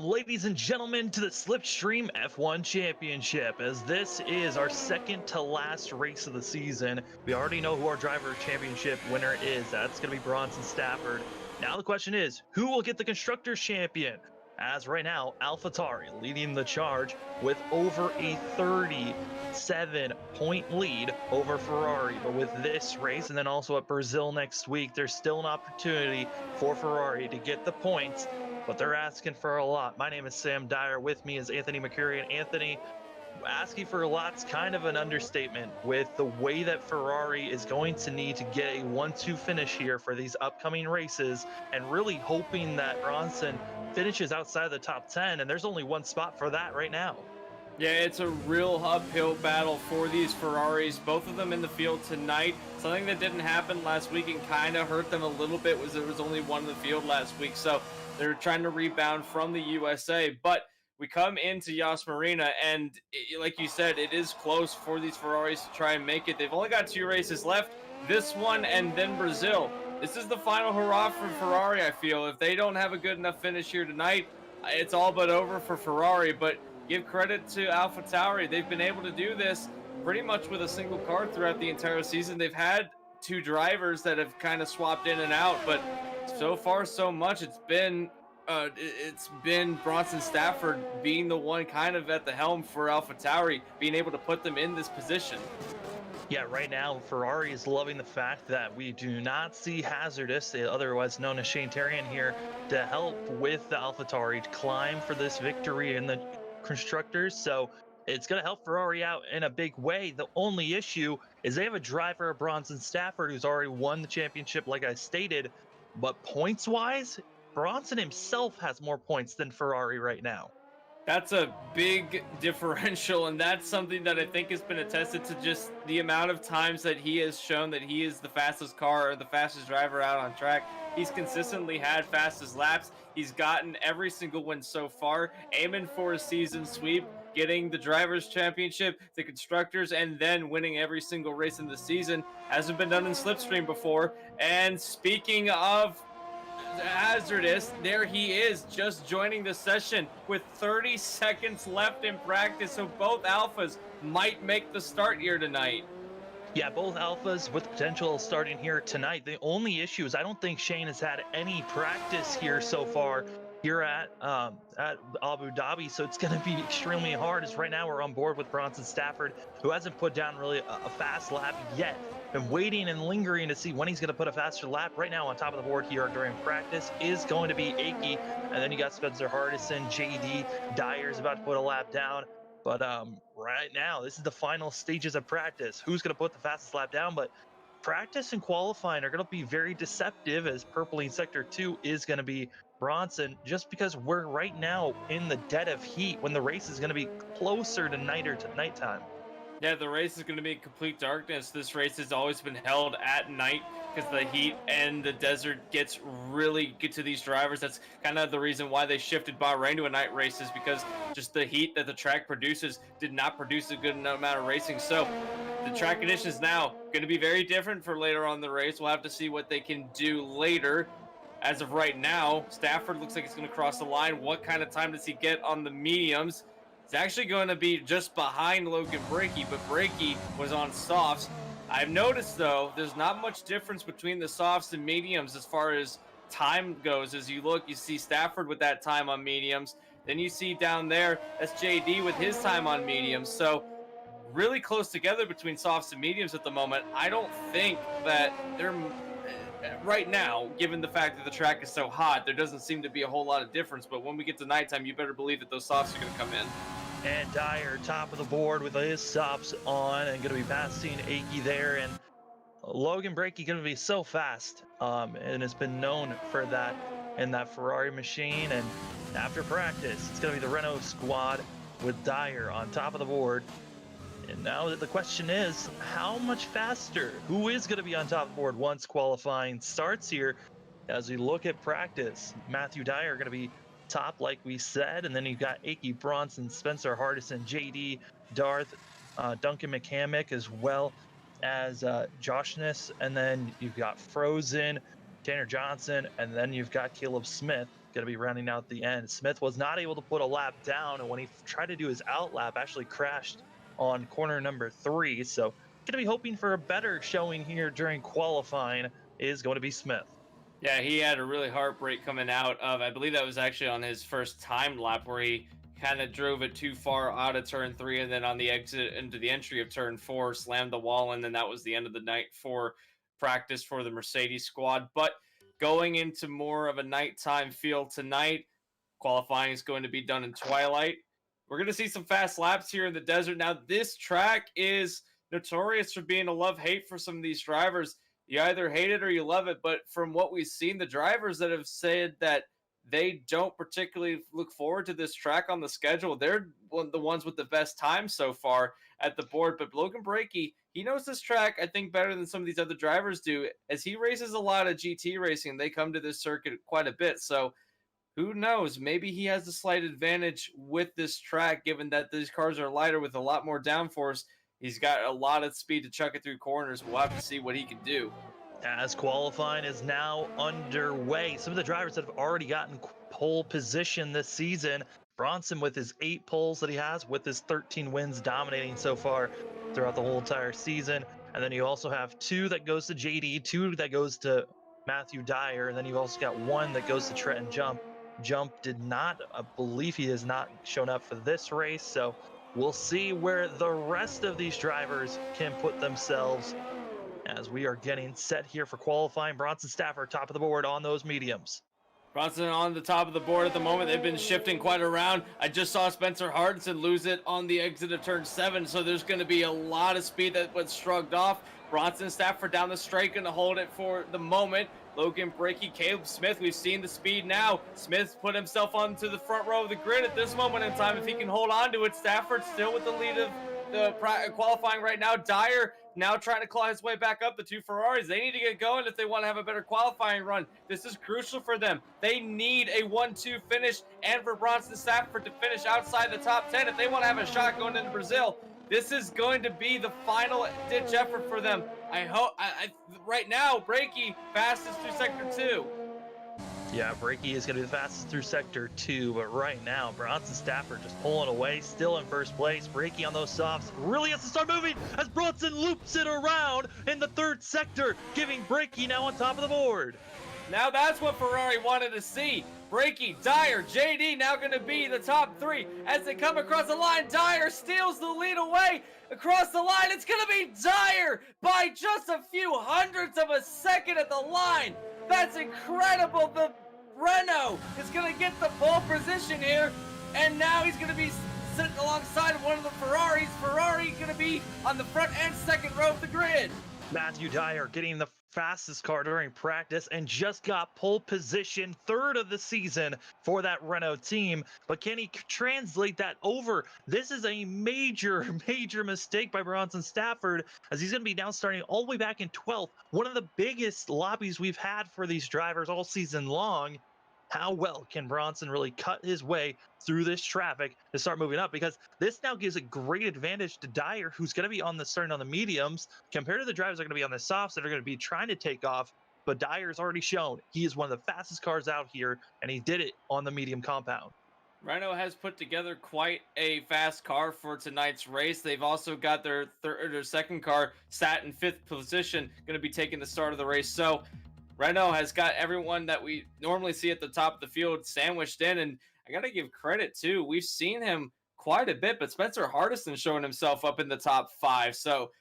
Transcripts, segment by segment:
Welcome, ladies and gentlemen, to the Slipstream F1 Championship, as this is our second to last race of the season. We already know who our driver championship winner is. That's going to be Bronson Stafford. Now the question is, who will get the Constructors Champion? As right now, AlphaTauri leading the charge with over a 37-point lead over Ferrari. But with this race, and then also at Brazil next week, there's still an opportunity for Ferrari to get the points, but they're asking for a lot. My name is Sam Dyer. With me is Anthony McCurry. And Anthony, asking for a lot's kind of an understatement with the way that Ferrari is going to need to get a 1-2 finish here for these upcoming races, and really hoping that Bronson finishes outside of the top 10. And there's only one spot for that right now. Yeah, it's a real uphill battle for these Ferraris, both of them in the field tonight. Something that didn't happen last week and kind of hurt them a little bit was there was only one in the field last week, so they're trying to rebound from the USA. But we come into Yas Marina, and like you said, it is close for these Ferraris to try and make it. They've only got 2 races left, this one and then Brazil. This is the final hurrah for Ferrari, I feel. If they don't have a good enough finish here tonight, it's all but over for Ferrari. But give credit to AlphaTauri. They've been able to do this pretty much with a single car throughout the entire season. They've had 2 drivers that have kind of swapped in and out, but so far so much it's been Bronson Stafford being the one kind of at the helm for AlphaTauri, being able to put them in this position. Yeah, right now, Ferrari is loving the fact that we do not see Hazardous, otherwise known as Shane Terrian, here to help with the AlphaTauri to climb for this victory in the Constructors. So it's going to help Ferrari out in a big way. The only issue is they have a driver, Bronson Stafford, who's already won the championship, like I stated. But points-wise, Bronson himself has more points than Ferrari right now. That's a big differential, and that's something that I think has been attested to just the amount of times that he has shown that he is the fastest car or the fastest driver out on track. He's consistently had fastest laps. He's gotten every single win so far, aiming for a season sweep, getting the Drivers' Championship, the Constructors, and then winning every single race in the season. Hasn't been done in Slipstream before. And speaking of Hazardous, there he is, just joining the session with 30 seconds left in practice, so both Alphas might make the start here tonight. Yeah, both Alphas with potential starting here tonight. The only issue is I don't think Shane has had any practice here so far here at Abu Dhabi, so it's going to be extremely hard, as right now we're on board with Bronson Stafford, who hasn't put down really a fast lap yet. Been waiting and lingering to see when he's going to put a faster lap. Right now on top of the board here during practice is going to be Akey, and then you got Spencer Hardison, JD, Dyer's about to put a lap down. But right now, this is the final stages of practice. Who's going to put the fastest lap down? But practice and qualifying are going to be very deceptive, as Purple in Sector 2 is going to be Bronson, just because we're right now in the dead of heat when the race is going to be closer to nighttime. Yeah, the race is going to be in complete darkness. This race has always been held at night because the heat and the desert gets really good to these drivers. That's kind of the reason why they shifted Bahrain to a night race, is because just the heat that the track produces did not produce a good amount of racing. So the track conditions now going to be very different for later on in the race. We'll have to see what they can do later. As of right now, Stafford looks like he's going to cross the line. What kind of time does he get on the mediums? It's actually going to be just behind Logan Brakey, but Brakey was on softs. I've noticed, though, there's not much difference between the softs and mediums as far as time goes. As you look, you see Stafford with that time on mediums. Then you see down there, that's JD with his time on mediums. So really close together between softs and mediums at the moment. I don't think that they're... Right now, given the fact that the track is so hot, there doesn't seem to be a whole lot of difference. But when we get to nighttime, you better believe that those softs are going to come in. And Dyer, top of the board with his softs on, and going to be passing Akey there. And Logan Brakey going to be so fast, and has been known for that in that Ferrari machine. And after practice, it's going to be the Renault squad with Dyer on top of the board. And now the question is, how much faster? Who is going to be on top of the board once qualifying starts here? As we look at practice, Matthew Dyer going to be top, like we said, and then you've got Akey, Bronson, Spencer Hardison, JD, Darth, Duncan McCamick, as well as Joshness, and then you've got Frozen, Tanner Johnson, and then you've got Caleb Smith going to be running out the end. Smith was not able to put a lap down, and when he tried to do his out lap, actually crashed on corner number 3. So going to be hoping for a better showing here during qualifying is going to be Smith. Yeah, he had a really heartbreak coming out of, I believe that was actually on his first timed lap where he kind of drove it too far out of turn 3, and then on the exit into the entry of turn 4 slammed the wall, and then that was the end of the night for practice for the Mercedes squad. But going into more of a nighttime feel tonight, qualifying is going to be done in twilight. We're going to see some fast laps here in the desert. Now, this track is notorious for being a love-hate for some of these drivers. You either hate it or you love it, but from what we've seen, the drivers that have said that they don't particularly look forward to this track on the schedule, they're the ones with the best time so far at the board. But Logan Brakey, he knows this track, I think, better than some of these other drivers do, as he races a lot of GT racing. They come to this circuit quite a bit, so who knows? Maybe he has a slight advantage with this track, given that these cars are lighter with a lot more downforce. He's got a lot of speed to chuck it through corners. We'll have to see what he can do. As qualifying is now underway, some of the drivers that have already gotten pole position this season. Bronson with his 8 poles that he has, with his 13 wins, dominating so far throughout the whole entire season. And then you also have 2 that goes to JD, 2 that goes to Matthew Dyer, and then you've also got 1 that goes to Trenton Jump. Jump did not, I believe he has not shown up for this race, so we'll see where the rest of these drivers can put themselves as we are getting set here for qualifying. Bronson Stafford, top of the board on those mediums. Bronson on the top of the board at the moment. They've been shifting quite around. I just saw Spencer Hardison lose it on the exit of turn 7, so there's going to be a lot of speed that was shrugged off. Bronson Stafford down the straight, going to hold it for the moment. Logan Brakey, Caleb Smith, we've seen the speed now. Smith put himself onto the front row of the grid at this moment in time. If he can hold on to it, Stafford still with the lead of the qualifying right now. Dyer now trying to claw his way back up. The 2 Ferraris, they need to get going if they want to have a better qualifying run. This is crucial for them. They need a 1-2 finish, and for Bronson Stafford to finish outside the top 10 if they want to have a shot going into Brazil. This is going to be the final ditch effort for them. I hope. Right now, Brakey fastest through sector 2. Yeah, Brakey is going to be the fastest through sector 2, but right now, Bronson Stafford just pulling away, still in first place. Brakey on those softs really has to start moving as Bronson loops it around in the 3rd sector, giving Brakey now on top of the board. Now that's what Ferrari wanted to see. Brakey, Dyer, JD now going to be the top 3 as they come across the line. Dyer steals the lead away across the line. It's going to be Dyer by just a few hundredths of a second at the line. That's incredible. The Renault is going to get the pole position here, and now he's going to be sitting alongside of one of the Ferraris. Ferrari going to be on the front and second row of the grid. Matthew Dyer getting the fastest car during practice and just got pole position, 3rd of the season for that Renault team. But can he translate that over? This is a major mistake by Bronson Stafford, as he's going to be now starting all the way back in 12th. One of the biggest lobbies we've had for these drivers all season long. How well can Bronson really cut his way through this traffic to start moving up? Because this now gives a great advantage to Dyer, who's going to be starting on the mediums, compared to the drivers that are going to be on the softs that are going to be trying to take off. But Dyer's already shown he is one of the fastest cars out here, and he did it on the medium compound. Renault has put together quite a fast car for tonight's race. They've also got their second car sat in 5th position, going to be taking the start of the race. So Renault has got everyone that we normally see at the top of the field sandwiched in, and I got to give credit too. We've seen him quite a bit, but Spencer Hardison showing himself up in the top 5, so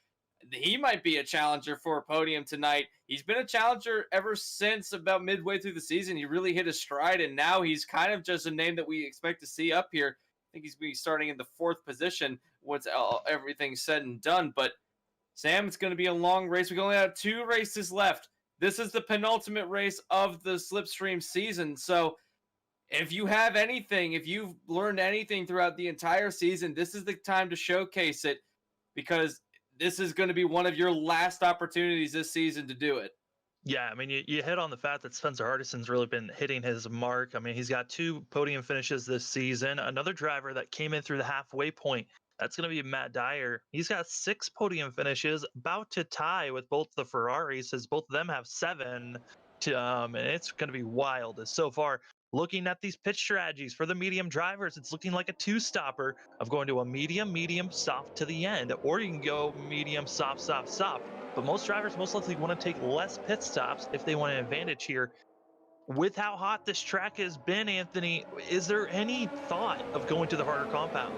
he might be a challenger for a podium tonight. He's been a challenger ever since about midway through the season. He really hit his stride, and now he's kind of just a name that we expect to see up here. I think he's going to be starting in the 4th position once everything's said and done. But Sam, it's going to be a long race. We only have 2 races left. This is the penultimate race of the Slipstream season. So if you have anything, if you've learned anything throughout the entire season, this is the time to showcase it, because this is going to be one of your last opportunities this season to do it. Yeah, I mean, you hit on the fact that Spencer Hardison's really been hitting his mark. I mean, he's got 2 podium finishes this season. Another driver that came in through the halfway point, that's going to be Matt Dyer. He's got 6 podium finishes, about to tie with both the Ferraris, as both of them have 7. And it's going to be wild. As so far, looking at these pitch strategies for the medium drivers, it's looking like a two-stopper of going to a medium, medium, soft to the end, or you can go medium, soft, soft, soft. But most drivers most likely want to take less pit stops if they want an advantage here. With how hot this track has been, Anthony, is there any thought of going to the harder compound?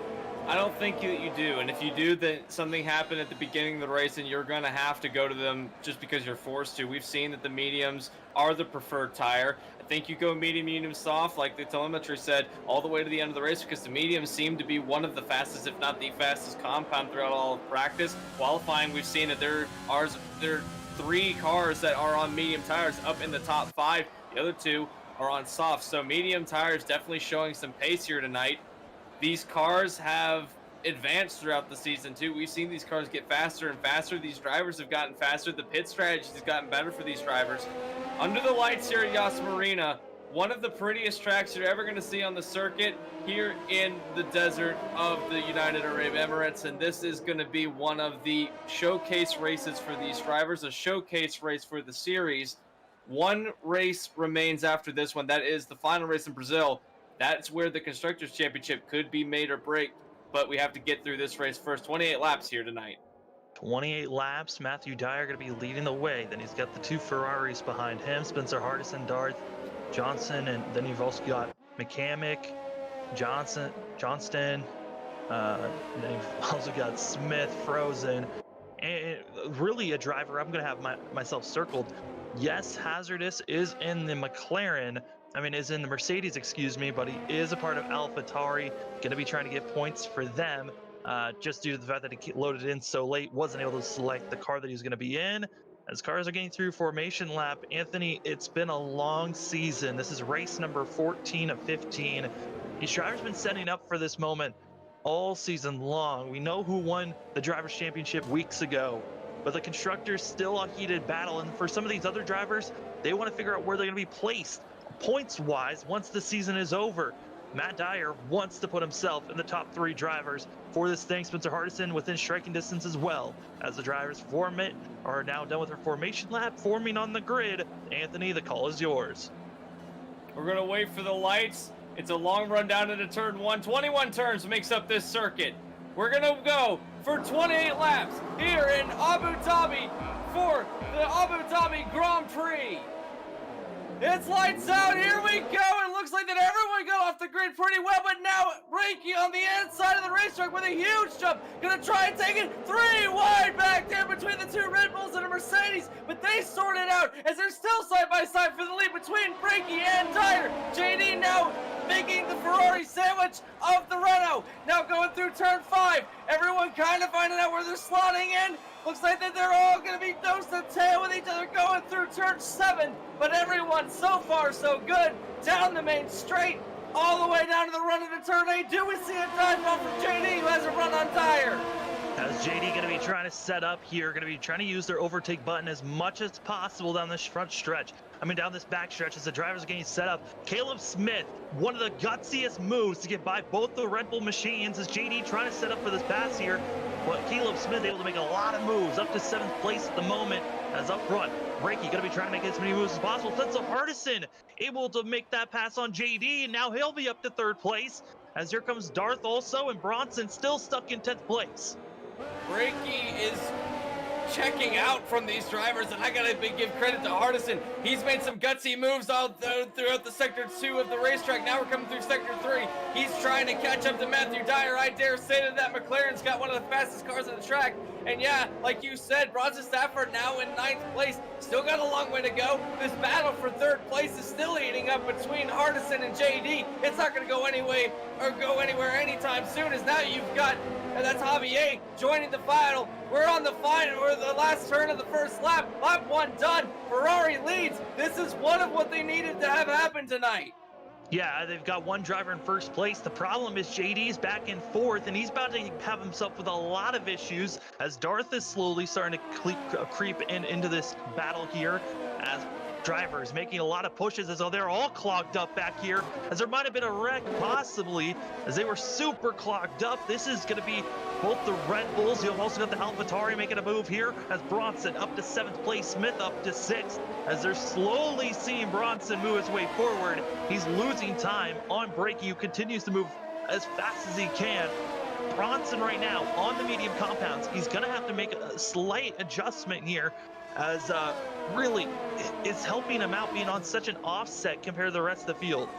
I don't think you do, and if you do, then something happened at the beginning of the race and you're going to have to go to them just because you're forced to. We've seen that the mediums are the preferred tire. I think you go medium, medium, soft, like the telemetry said, all the way to the end of the race, because the mediums seem to be one of the fastest, if not the fastest compound throughout all of practice. Qualifying, we've seen that there are 3 cars that are on medium tires up in the top 5. The other 2 are on soft, so medium tires definitely showing some pace here tonight. These cars have advanced throughout the season too. We've seen these cars get faster and faster. These drivers have gotten faster. The pit strategy has gotten better for these drivers. Under the lights here at Yas Marina, one of the prettiest tracks you're ever going to see on the circuit here in the desert of the United Arab Emirates, and this is going to be one of the showcase races for these drivers, a showcase race for the series. One race remains after this one. That is the final race in Brazil. That's where the Constructors' Championship could be made or break, but we have to get through this race first. 28 laps here tonight. 28 laps. Matthew Dyer going to be leading the way. Then he's got the 2 Ferraris behind him, Spencer Hardison, Darth Johnson, and then you've also got McCamick, Johnston, and then you've also got Smith, Frozen, and really a driver I'm going to have myself circled. Yes, Hazardous is in the is in the Mercedes, excuse me, but he is a part of AlphaTauri, going to be trying to get points for them, just due to the fact that he loaded in so late, wasn't able to select the car that he was going to be in. As cars are getting through formation lap, Anthony, it's been a long season. This is race number 14 of 15. These drivers have been setting up for this moment all season long. We know who won the Drivers' Championship weeks ago, but the Constructors still a heated battle, and for some of these other drivers, they want to figure out where they're going to be placed points-wise once the season is over. Matt Dyer wants to put himself in the top 3 drivers for this thing. Spencer Hardison within striking distance as well, as the drivers are now done with their formation lap, forming on the grid. Anthony, the call is yours. We're going to wait for the lights. It's a long run down into turn 1. 21 turns makes up this circuit. We're going to go for 28 laps here in Abu Dhabi for the Abu Dhabi Grand Prix. It's lights out, here we go. It looks like that everyone got off the grid pretty well, but now Brakey on the inside of the racetrack with a huge jump. Gonna try and take it 3 wide back there between the 2 Red Bulls and a Mercedes, but they sort it out as they're still side by side for the lead between Brakey and Dyer. JD now making the Ferrari sandwich of the Renault. Now going through turn 5. Everyone kind of finding out where they're slotting in. Looks like that they're all going to be nose to tail with each other going through turn 7. But everyone so far so good. Down the main straight, all the way down to the run into turn 8. Do we see a dive bomb from JD who has a run on Dyer? As JD going to be trying to set up here, going to be trying to use their overtake button as much as possible down this front stretch. Down this back stretch as the drivers are getting set up. Caleb Smith, one of the gutsiest moves to get by both the Red Bull machines as JD trying to set up for this pass here. But Caleb Smith able to make a lot of moves up to 7th place at the moment as up front. Brakey going to be trying to make as many moves as possible. Spencer Hardison able to make that pass on JD, and now he'll be up to 3rd place as here comes Darth also, and Bronson still stuck in 10th place. Brakey is checking out from these drivers, and I gotta give credit to Hardison. He's made some gutsy moves all throughout the sector 2 of the racetrack. Now we're coming through sector 3. He's trying to catch up to Matthew Dyer. I dare say that McLaren's got one of the fastest cars on the track. And yeah, like you said, Bronson Stafford now in 9th place. Still got a long way to go. This battle for 3rd place is still heating up between Hardison and JD. It's not going to go anywhere anytime soon, as now you've got, and that's Javier joining the final. We're on the final. We're the last turn of the first lap. Lap 1 done. Ferrari leads. This is one of what they needed to have happen tonight. Yeah, they've got one driver in 1st place. The problem is JD's back in 4th, and he's about to have himself with a lot of issues as Darth is slowly starting to creep into this battle here as drivers making a lot of pushes as though they're all clogged up back here, as there might have been a wreck possibly as they were super clogged up. This is going to be both the Red Bulls. You've also got the AlphaTauri making a move here as Bronson up to 7th place, Smith up to 6th, as they're slowly seeing Bronson move his way forward. He's losing time on Brakey, who continues to move as fast as he can. Bronson right now on the medium compounds, he's going to have to make a slight adjustment here, as really it's helping him out being on such an offset compared to the rest of the field.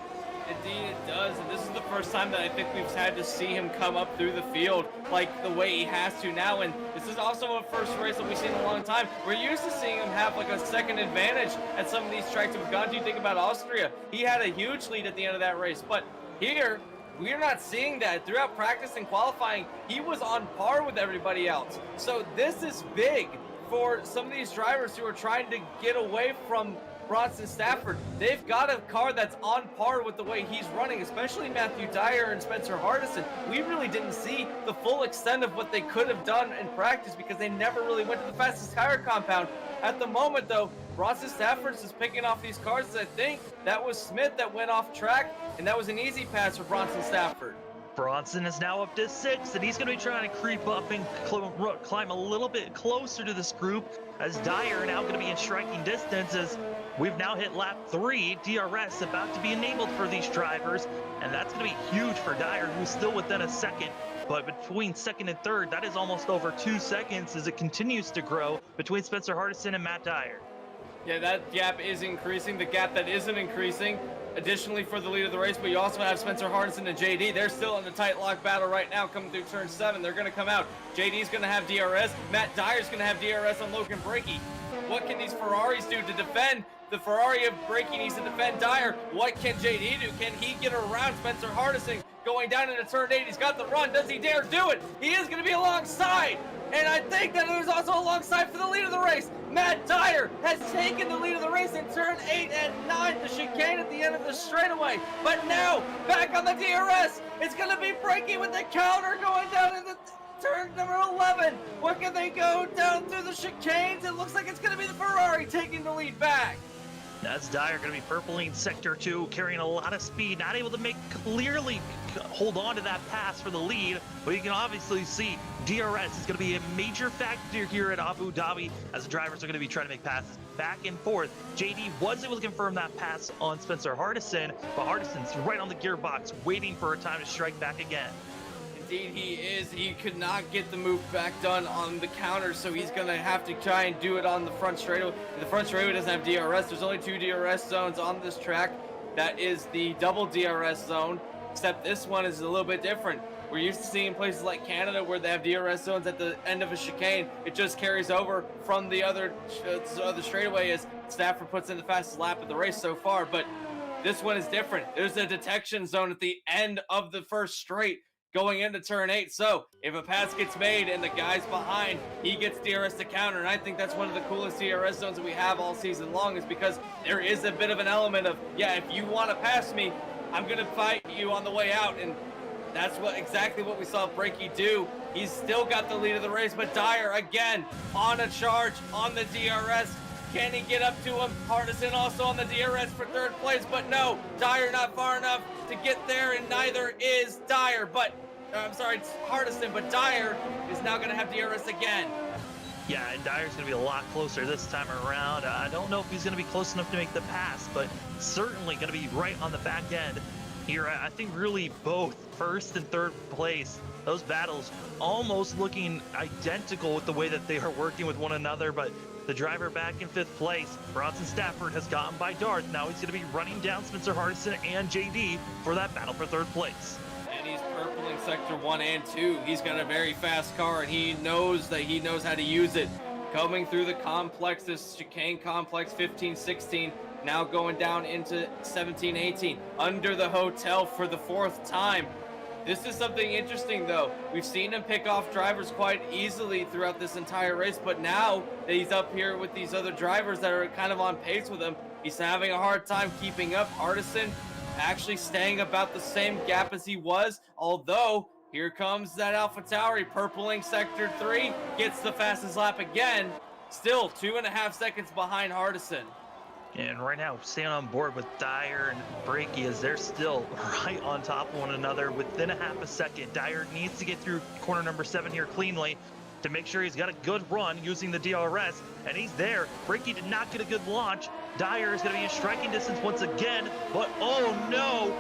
Indeed it does, and this is the first time that I think we've had to see him come up through the field like the way he has to now, and this is also a first race that we've seen in a long time. We're used to seeing him have like a second advantage at some of these tracks that we've gone to. You think about Austria, he had a huge lead at the end of that race, but here we're not seeing that. Throughout practice and qualifying, he was on par with everybody else. So this is big for some of these drivers who are trying to get away from Bronson Stafford. They've got a car that's on par with the way he's running, especially Matthew Dyer and Spencer Hardison. We really didn't see the full extent of what they could have done in practice because they never really went to the fastest tire compound. At the moment, though, Bronson Stafford is picking off these cars. I think that was Smith that went off track, and that was an easy pass for Bronson Stafford. Bronson is now up to 6th, and he's going to be trying to creep up and climb a little bit closer to this group, as Dyer now going to be in striking distance, as we've now hit lap 3. DRS about to be enabled for these drivers, and that's going to be huge for Dyer, who's still within a second. But between 2nd and 3rd, that is almost over 2 seconds as it continues to grow between Spencer Hardison and Matt Dyer. Yeah, that gap is increasing. The gap that isn't increasing, additionally for the lead of the race, but you also have Spencer Hardison and JD. They're still in the tight lock battle right now coming through turn 7. They're going to come out. JD's going to have DRS. Matt Dyer's going to have DRS on Logan Brakey. What can these Ferraris do to defend? The Ferrari of Brakey needs to defend Dyer. What can JD do? Can he get around Spencer Hardison going down into turn 8? He's got the run. Does he dare do it? He is going to be alongside. And I think that it was also alongside for the lead of the race. Matt Dyer has taken the lead of the race in turn 8 and 9, the chicane at the end of the straightaway. But now, back on the DRS, it's going to be Brakey with the counter going down in the turn number 11. What can they go down through the chicanes? It looks like it's going to be the Ferrari taking the lead back. That's Dyer going to be purpling sector 2, carrying a lot of speed, not able to clearly hold on to that pass for the lead, but you can obviously see DRS is going to be a major factor here at Abu Dhabi, as the drivers are going to be trying to make passes back and forth. JD was able to confirm that pass on Spencer Hardison, but Hardison's right on the gearbox, waiting for a time to strike back again. Indeed he is. He could not get the move back done on the counter, so he's going to have to try and do it on the front straightaway. The front straightaway doesn't have DRS. There's only 2 DRS zones on this track. That is the double DRS zone, except this one is a little bit different. We're used to seeing places like Canada where they have DRS zones at the end of a chicane. It just carries over from the other straightaway as Stafford puts in the fastest lap of the race so far, but this one is different. There's a detection zone at the end of the first straight going into turn 8. So if a pass gets made and the guy's behind, he gets DRS to counter. And I think that's one of the coolest DRS zones that we have all season long, is because there is a bit of an element of, yeah, if you want to pass me, I'm going to fight you on the way out. And that's exactly what we saw Brakey do. He's still got the lead of the race, but Dyer again on a charge on the DRS. Can he get up to him? Hardison also on the DRS for 3rd place, but no, Dyer not far enough to get there, and neither is Dyer. But I'm sorry, it's Hardison, but Dyer is now going to have DRS again. Yeah, and Dyer's going to be a lot closer this time around. I don't know if he's going to be close enough to make the pass, but certainly going to be right on the back end here. I think really both 1st and 3rd place, those battles almost looking identical with the way that they are working with one another, but the driver back in 5th place, Bronson Stafford, has gotten by Darth. Now he's going to be running down Spencer Hardison and JD for that battle for 3rd place. And he's purpling sector 1 and 2. He's got a very fast car, and he knows how to use it. Coming through the complex, this chicane complex, 15-16, now going down into 17-18, under the hotel for the 4th time. This is something interesting, though. We've seen him pick off drivers quite easily throughout this entire race, but now that he's up here with these other drivers that are kind of on pace with him, he's having a hard time keeping up. Hardison actually staying about the same gap as he was, although here comes that AlphaTauri purpling sector 3, gets the fastest lap again, still 2.5 seconds behind Hardison. And right now, staying on board with Dyer and Brakey as they're still right on top of one another within a half a second. Dyer needs to get through corner number 7 here cleanly to make sure he's got a good run using the DRS, and he's there. Brakey did not get a good launch. Dyer is going to be in striking distance once again, but oh no!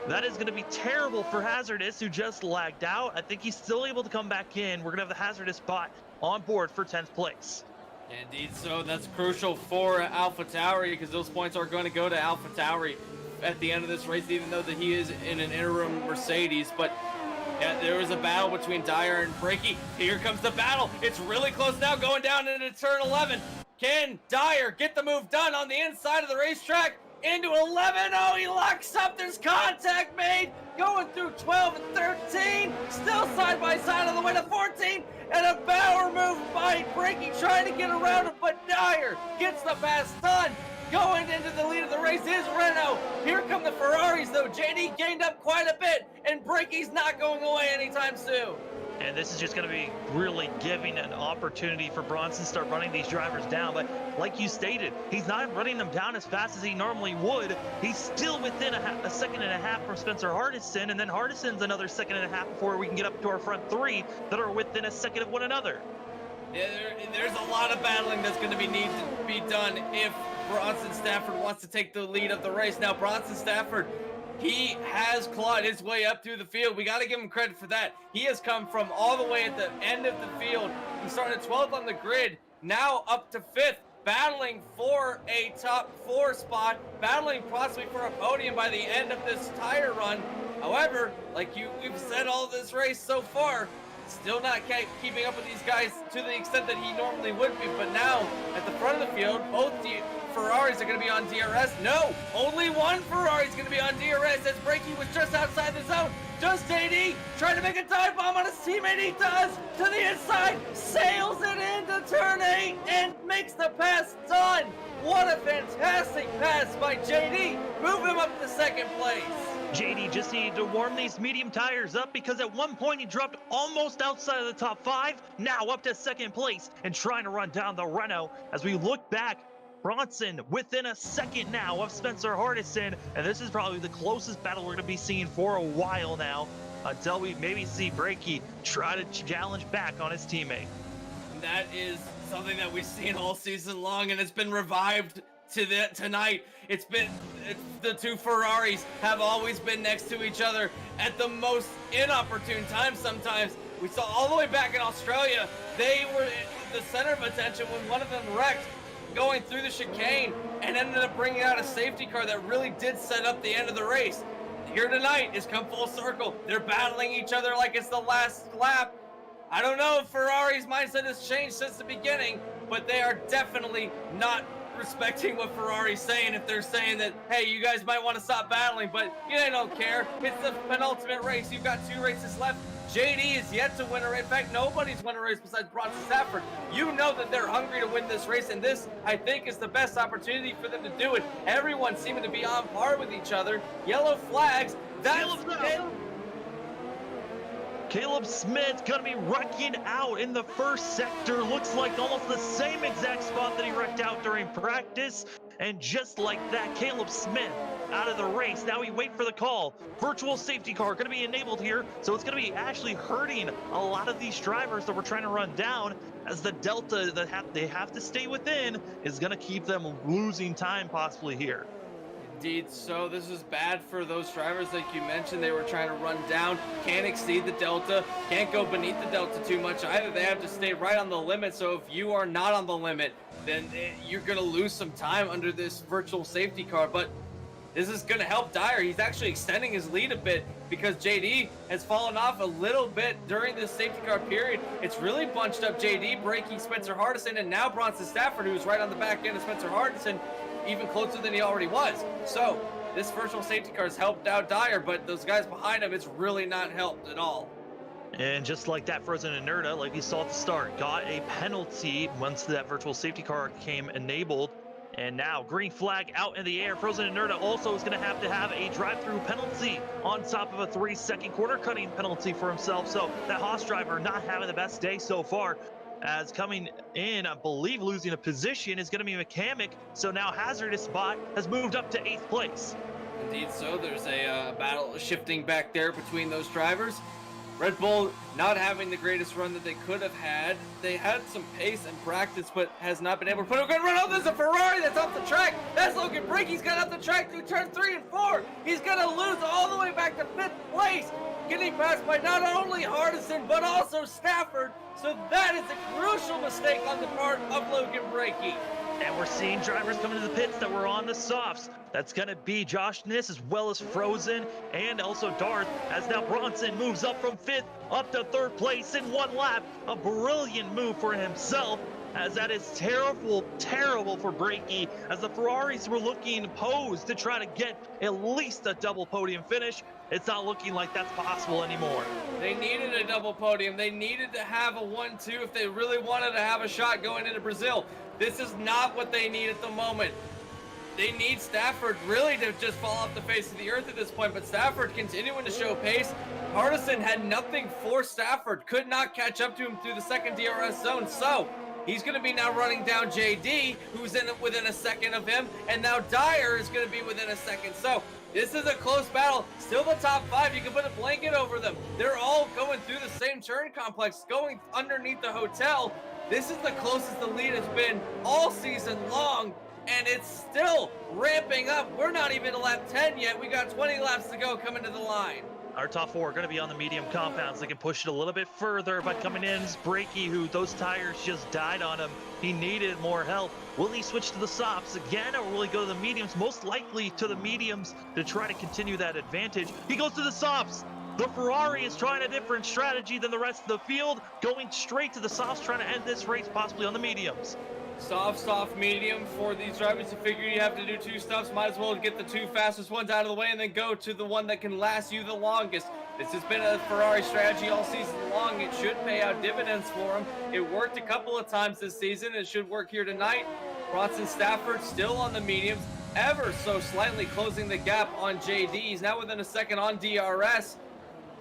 That is going to be terrible for Hazardous, who just lagged out. I think he's still able to come back in. We're going to have the Hazardous bot on board for 10th place. Indeed, so that's crucial for AlphaTauri because those points are going to go to AlphaTauri at the end of this race, even though that he is in an interim Mercedes. But yeah, there was a battle between Dyer and Brakey. Here comes the battle. It's really close now, going down into turn 11. Can Dyer get the move done on the inside of the racetrack? Into 11, oh, he locks up, there's contact made, going through 12 and 13, still side by side on the way to 14, and a power move by Brakey trying to get around him, but Dyer gets the pass done. Going into the lead of the race is Renault. Here come the Ferraris though. JD gained up quite a bit, and Brakey's not going away anytime soon. And this is just going to be really giving an opportunity for Bronson to start running these drivers down. But like you stated, he's not running them down as fast as he normally would. He's still within a second and a half from Spencer Hardison, and then Hardison's another second and a half before we can get up to our front 3 that are within a second of one another. Yeah, there's a lot of battling that's going to need to be done if Bronson Stafford wants to take the lead of the race. Now, Bronson Stafford, he has clawed his way up through the field. We got to give him credit for that. He has come from all the way at the end of the field. He started 12th on the grid, now up to 5th, battling for a top 4 spot, battling possibly for a podium by the end of this tire run. However, like we've said all this race so far, still not keeping up with these guys to the extent that he normally would be. But now, at the front of the field, both Ferraris are going to be on DRS. No, only one Ferrari is going to be on DRS as Brakey was just outside the zone. Does JD try to make a dive bomb on his teammate? He does, to the inside, sails it into turn 8 and makes the pass done. What a fantastic pass by JD. Move him up to 2nd place. JD just needed to warm these medium tires up because at one point he dropped almost outside of the top 5, now up to 2nd place and trying to run down the Renault. As we look back, Bronson within a second now of Spencer Hardison, and this is probably the closest battle we're going to be seeing for a while now until we maybe see Brakey try to challenge back on his teammate. That is something that we've seen all season long, and it's been revived tonight. It's the two Ferraris have always been next to each other at the most inopportune times sometimes. We saw all the way back in Australia, they were the center of attention when one of them wrecked going through the chicane and ended up bringing out a safety car that really did set up the end of the race. Here tonight is come full circle. They're battling each other like it's the last lap. I don't know if Ferrari's mindset has changed since the beginning, but they are definitely not respecting what Ferrari's saying if they're saying that, hey, you guys might want to stop battling, but they don't care. It's the penultimate race. You've got 2 races left. JD is yet to win a race. In fact, nobody's won a race besides Bronson Stafford. You know that they're hungry to win this race, and this, I think, is the best opportunity for them to do it. Everyone seeming to be on par with each other. Yellow flags. That's Caleb Smith gonna be wrecking out in the first sector. Looks like almost the same exact spot that he wrecked out during practice. And just like that, Caleb Smith out of the race. Now we wait for the call. Virtual safety car gonna be enabled here. So it's gonna be actually hurting a lot of these drivers that we're trying to run down, as the delta that they have to stay within is gonna keep them losing time possibly here. Indeed, so this is bad for those drivers like you mentioned. They were trying to run down, can't exceed the delta, can't go beneath the delta too much either. They have to stay right on the limit. So if you are not on the limit, then you're going to lose some time under this virtual safety car. But this is going to help Dyer. He's actually extending his lead a bit because JD has fallen off a little bit during this safety car period. It's really bunched up JD, Brakey, Spencer Hardison, and now Bronson Stafford, who's right on the back end of Spencer Hardison, even closer than he already was. So this virtual safety car has helped out Dyer, but those guys behind him, it's really not helped at all. And just like that, Frozen Inerta, like we saw at the start, got a penalty once that virtual safety car came enabled. And now green flag out in the air. Frozen Inerta also is going to have a drive-through penalty on top of a 3-second corner cutting penalty for himself. So that Haas driver not having the best day so far. as coming in, I believe losing a position is going to be McCamick. So now Hazardous Bot has moved up to 8th place. Indeed so. There's a battle shifting back there between those drivers. Red Bull not having the greatest run that they could have had. They had some pace and practice, but has not been able to put a good run. Oh, there's a Ferrari that's off the track. That's Logan Brakey. He's got off the track through turn 3 and 4. He's going to lose all the way back to 5th place. Getting passed by not only Hardison, but also Stafford. So that is a crucial mistake on the part of Logan Brakey. And we're seeing drivers coming to the pits that were on the softs. That's going to be Josh Niss as well as Frozen and also Darth, as now Bronson moves up from 5th up to 3rd place in 1 lap. A brilliant move for himself, as that is terrible for Brakey, as the Ferraris were looking posed to try to get at least a double podium finish. It's not looking like that's possible anymore. They needed a double podium. They needed to have a 1-2 if they really wanted to have a shot going into Brazil. This is not what they need at the moment. They need Stafford really to just fall off the face of the earth at this point, but Stafford continuing to show pace. Hardison had nothing for Stafford, could not catch up to him through the second DRS zone, so he's going to be now running down JD, who's within a second of him, and now Dyer is going to be within a second. So this is a close battle. Still the top 5. You can put a blanket over them. They're all going through the same turn complex, going underneath the hotel. This is the closest the lead has been all season long, and it's still ramping up. We're not even to lap 10 yet. We got 20 laps to go coming to the line. Our top 4 are going to be on the medium compounds. They can push it a little bit further, but coming in is Brakey, who those tires just died on him. He needed more help. Will he switch to the softs again, or will he go to the mediums? Most likely to the mediums to try to continue that advantage. He goes to the softs. The Ferrari is trying a different strategy than the rest of the field, going straight to the softs, trying to end this race possibly on the mediums. Soft, medium for these drivers. You figure you have to do 2 stops. Might as well get the 2 fastest ones out of the way and then go to the one that can last you the longest. This has been a Ferrari strategy all season long. It should pay out dividends for them. It worked a couple of times this season. It should work here tonight. Bronson Stafford still on the mediums, ever so slightly closing the gap on JD. He's now within a second on DRS.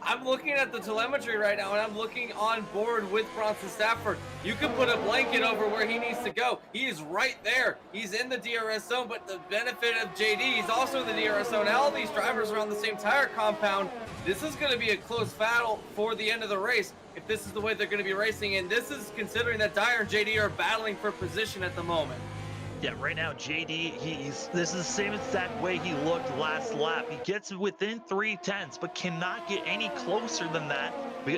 I'm looking at the telemetry right now, and I'm looking on board with Bronson Stafford. You can put a blanket over where he needs to go. He is right there. He's in the DRS zone, but the benefit of JD, he's also in the DRS zone. All these drivers are on the same tire compound. This is going to be a close battle for the end of the race if this is the way they're going to be racing, and this is considering that Dyer and JD are battling for position at the moment. Yeah, right now, JD, this is the same exact way he looked last lap. He gets within 3/10, but cannot get any closer than that,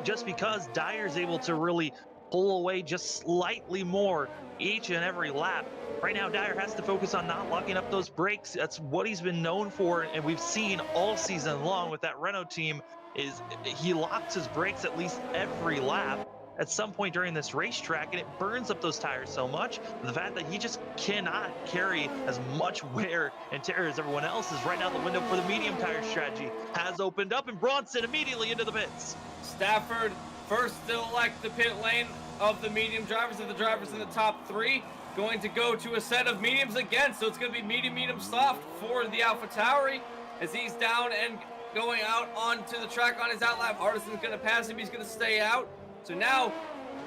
just because Dyer's able to really pull away just slightly more each and every lap. Right now, Dyer has to focus on not locking up those brakes. That's what he's been known for, and we've seen all season long with that Renault team, is he locks his brakes at least every lap at some point during this racetrack, and it burns up those tires so much. The fact that he just cannot carry as much wear and tear as everyone else is. Right now, the window for the medium tire strategy has opened up, and Bronson immediately into the pits. Stafford first to elect the pit lane of the medium drivers, of the drivers in the top 3. Going to go to a set of mediums again, so it's going to be medium, soft for the AlphaTauri as he's down and going out onto the track on his outlap. Hardison's going to pass him. He's going to stay out. So now,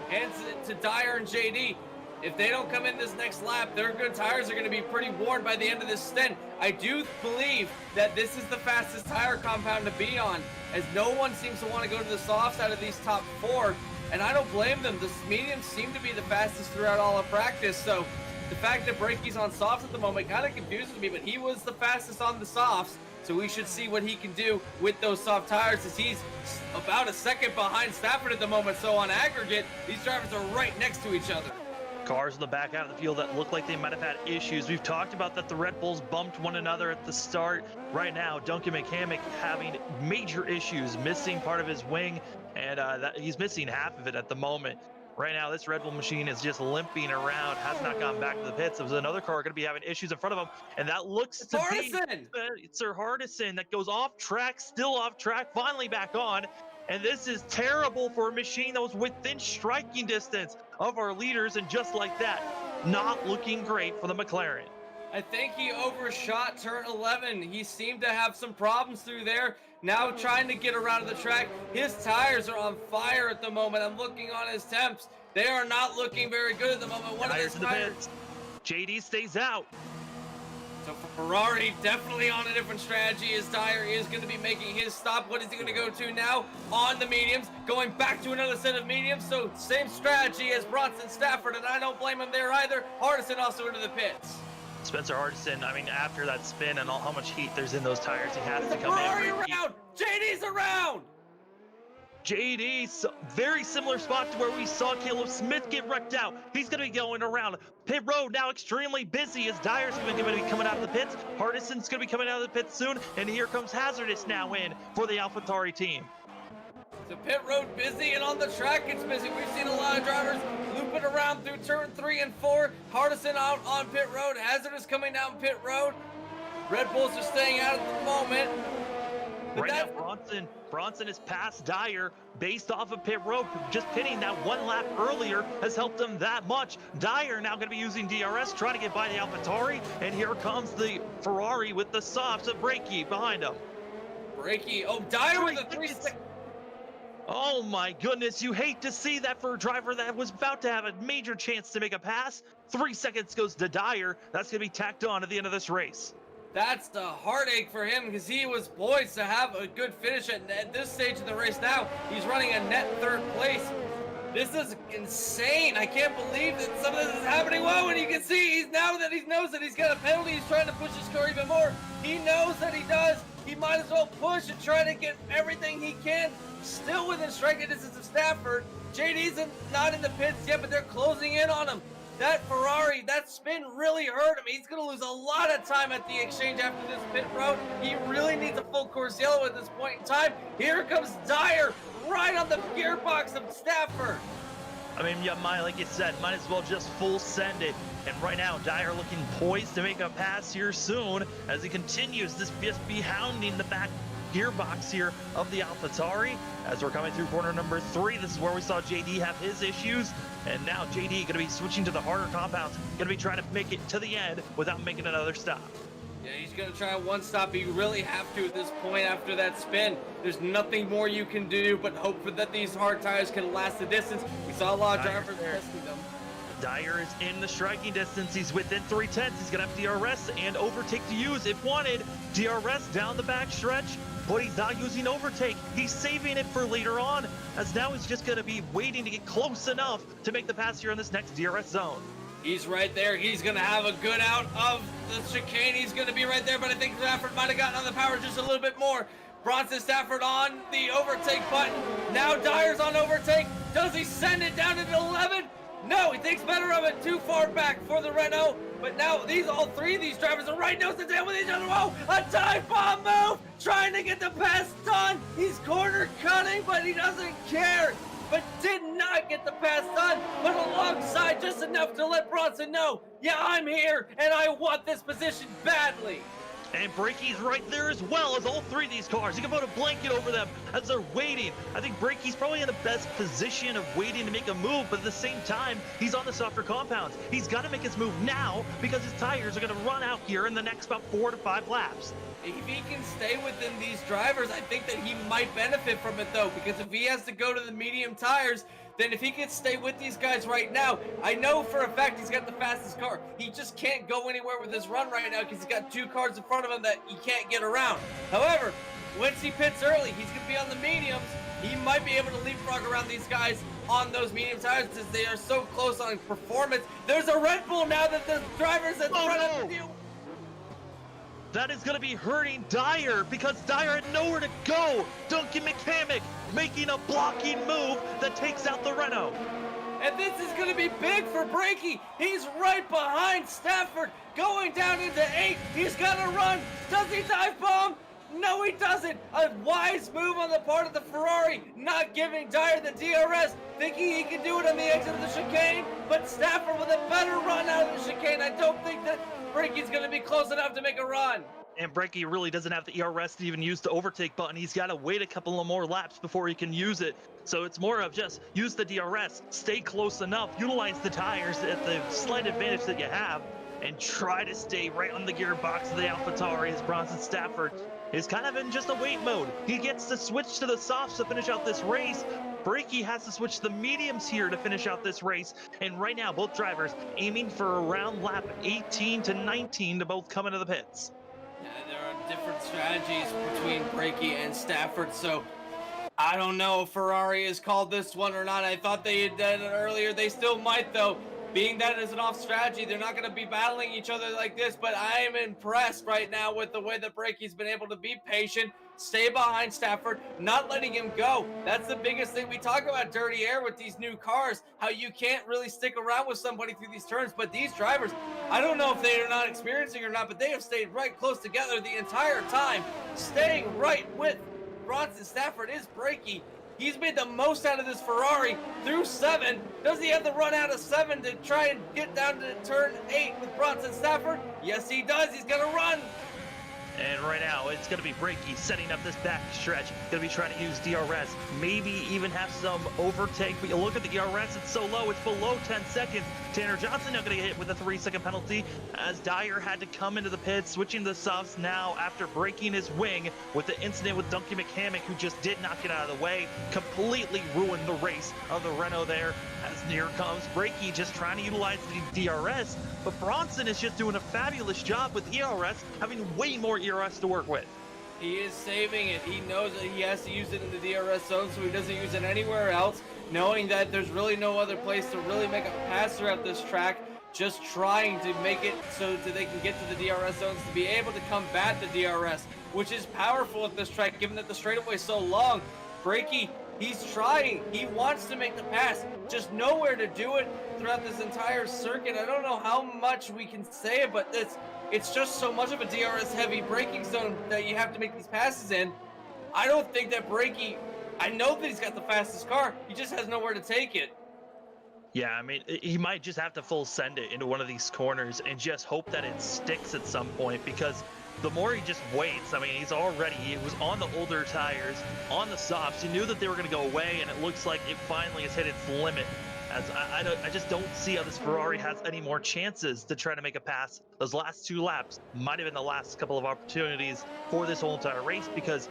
hands it to Dyer and JD. If they don't come in this next lap, their good tires are going to be pretty worn by the end of this stint. I do believe that this is the fastest tire compound to be on, as no one seems to want to go to the softs out of these top 4, and I don't blame them. The mediums seem to be the fastest throughout all of practice, so the fact that Brakey's on softs at the moment kind of confuses me, but he was the fastest on the softs. So we should see what he can do with those soft tires, as he's about a second behind Stafford at the moment. So on aggregate, these drivers are right next to each other. Cars in the back out of the field that look like they might have had issues. We've talked about that the Red Bulls bumped one another at the start. Right now, Duncan McCamick having major issues, missing part of his wing, and he's missing half of it at the moment. Right now, this Red Bull machine is just limping around, has not gone back to the pits. There's another car going to be having issues in front of him, and that looks to be Sir Hardison that goes off track, still off track, finally back on. And this is terrible for a machine that was within striking distance of our leaders, and just like that, not looking great for the McLaren. I think he overshot turn 11. He seemed to have some problems through there. Now trying to get around the track. His tires are on fire at the moment. I'm looking on his temps. They are not looking very good at the moment. One of Tires those in the tires. pits. JD stays out. So Ferrari definitely on a different strategy as Dyer is going to be making his stop. What is he going to go to now? On the mediums, going back to another set of mediums. So same strategy as Bronson Stafford, and I don't blame him there either. Hardison also into the pits. Spencer Hardison, I mean, after that spin and how much heat there's in those tires, he has to come Ferrari in. around! JD's around! JD, very similar spot to where we saw Caleb Smith get wrecked out. He's going to be going around. Pit road now extremely busy as Dyer's going to be coming out of the pits. Hardison's going to be coming out of the pits soon. And here comes Hazardous now in for the AlphaTauri team. The pit road busy, and on the track it's busy. We've seen a lot of drivers looping around through turn 3 and 4. Hardison out on pit road. Hazardous coming down pit road. Red Bulls are staying out at the moment. But right now, Bronson is past Dyer based off of pit road. Just pitting that one lap earlier has helped him that much. Dyer now going to be using DRS, trying to get by the AlphaTauri. And here comes the Ferrari with the softs of Brakey behind him. Brakey, oh, Dyer with a 3-6. Oh my goodness, you hate to see that for a driver that was about to have a major chance to make a pass. 3 seconds goes to Dyer. That's going to be tacked on at the end of this race. That's the heartache for him because he was poised to have a good finish at this stage of the race. Now he's running a net 3rd place. This is insane. I can't believe that some of this is happening. Whoa, and you can see now that he knows that he's got a penalty, he's trying to push his car even more. He knows that he does. He might as well push and try to get everything he can. Still within striking distance of Stafford. JD's not in the pits yet, but they're closing in on him. That Ferrari, that spin really hurt him. He's going to lose a lot of time at the exchange after this pit road. He really needs a full course yellow at this point in time. Here comes Dyer right on the gearbox of Stafford. I mean, yeah, like you said, might as well just full send it. And right now, Dyer looking poised to make a pass here soon as he continues this just be hounding the back gearbox here of the AlphaTauri. As we're coming through corner number 3, this is where we saw JD have his issues. And now JD going to be switching to the harder compounds, going to be trying to make it to the end without making another stop. Yeah, he's going to try one stop. You really have to at this point after that spin. There's nothing more you can do but hope for that these hard tires can last the distance. We saw a lot of drivers testing them. Dyer is in the striking distance. He's within 3/10. He's going to have DRS and overtake to use if wanted. DRS down the back stretch, but he's not using overtake. He's saving it for later on, as now he's just going to be waiting to get close enough to make the pass here in this next DRS zone. He's right there. He's going to have a good out of the chicane. He's going to be right there, but I think Stafford might have gotten on the power just a little bit more. Bronson Stafford on the overtake button. Now Dyer's on overtake. Does he send it down into 11? No, he thinks better of it. Too far back for the Renault. But now all 3 of these drivers are right nose to tail with each other. Oh, a dive bomb move. Trying to get the pass done. He's corner cutting, but he doesn't care. But did not get the pass done. But alongside just enough to let Bronson know, yeah, I'm here and I want this position badly. And Brakey's right there as well as all 3 of these cars. You can put a blanket over them as they're waiting. I think Brakey's probably in the best position of waiting to make a move, but at the same time, he's on the softer compounds. He's got to make his move now because his tires are going to run out here in the next about 4 to 5 laps. If he can stay within these drivers, I think that he might benefit from it though, because if he has to go to the medium tires, then if he can stay with these guys right now, I know for a fact he's got the fastest car. He just can't go anywhere with his run right now because he's got 2 cars in front of him that he can't get around. However, once he pits early, he's going to be on the mediums. He might be able to leapfrog around these guys on those medium tires because they are so close on performance. There's a Red Bull now that the drivers at the front of the field. That is going to be hurting Dyer because Dyer had nowhere to go. Duncan McCamick making a blocking move that takes out the Renault. And this is going to be big for Brakey. He's right behind Stafford, going down into 8. He's got to run. Does he dive bomb? No, he doesn't. A wise move on the part of the Ferrari, not giving Dyer the DRS, thinking he can do it on the exit of the chicane. But Stafford with a better run out of the chicane. I don't think that Brakey's going to be close enough to make a run. And Brakey really doesn't have the ERS to even use the overtake button. He's got to wait a couple of more laps before he can use it. So it's more of just use the DRS, stay close enough, utilize the tires at the slight advantage that you have, and try to stay right on the gearbox of the AlphaTauri as Bronson Stafford is kind of in just a wait mode. He gets to switch to the softs to finish out this race, Brakey has to switch to the mediums here to finish out this race. And right now, both drivers aiming for around lap 18 to 19 to both come into the pits. Yeah, there are different strategies between Brakey and Stafford, so I don't know if Ferrari has called this one or not. I thought they had done it earlier. They still might, though. Being that it is an off strategy, they're not going to be battling each other like this, but I am impressed right now with the way that Brakey's been able to be patient, stay behind Stafford, not letting him go. That's the biggest thing. We talk about dirty air with these new cars, how you can't really stick around with somebody through these turns, but these drivers, I don't know if they are not experiencing or not, but they have stayed right close together the entire time, staying right with Bronson Stafford is Brakey. He's made the most out of this Ferrari through 7. Does he have to run out of 7 to try and get down to turn 8 with Bronson Stafford? Yes, he does. He's going to run. And right now, it's going to be Brakey setting up this back stretch. Going to be trying to use DRS. Maybe even have some overtake. But you look at the DRS, it's so low. It's below 10 seconds. Tanner Johnson now going to get hit with a 3-second penalty as Dyer had to come into the pit, switching the softs now after breaking his wing with the incident with Duncan McCamick, who just did not get out of the way. Completely ruined the race of the Renault there. As near comes Brakey, just trying to utilize the DRS. But Bronson is just doing a fabulous job with ERS, having way more ERS to work with. He is saving it. He knows that he has to use it in the DRS zone, so he doesn't use it anywhere else, knowing that there's really no other place to really make a pass throughout this track, just trying to make it so that they can get to the DRS zones to be able to combat the DRS, which is powerful at this track, given that the straightaway is so long. Brakey, he's trying. He wants to make the pass, just nowhere to do it throughout this entire circuit. I don't know how much we can say it, but it's just so much of a DRS-heavy braking zone that you have to make these passes in. I don't think that Brakey, I know that he's got the fastest car. He just has nowhere to take it. Yeah, I mean, he might just have to full send it into one of these corners and just hope that it sticks at some point, because the more he just waits, I mean, he was on the older tires, on the softs. He knew that they were going to go away, and it looks like it finally has hit its limit. As I just don't see how this Ferrari has any more chances to try to make a pass. Those last 2 laps might have been the last couple of opportunities for this whole entire race, because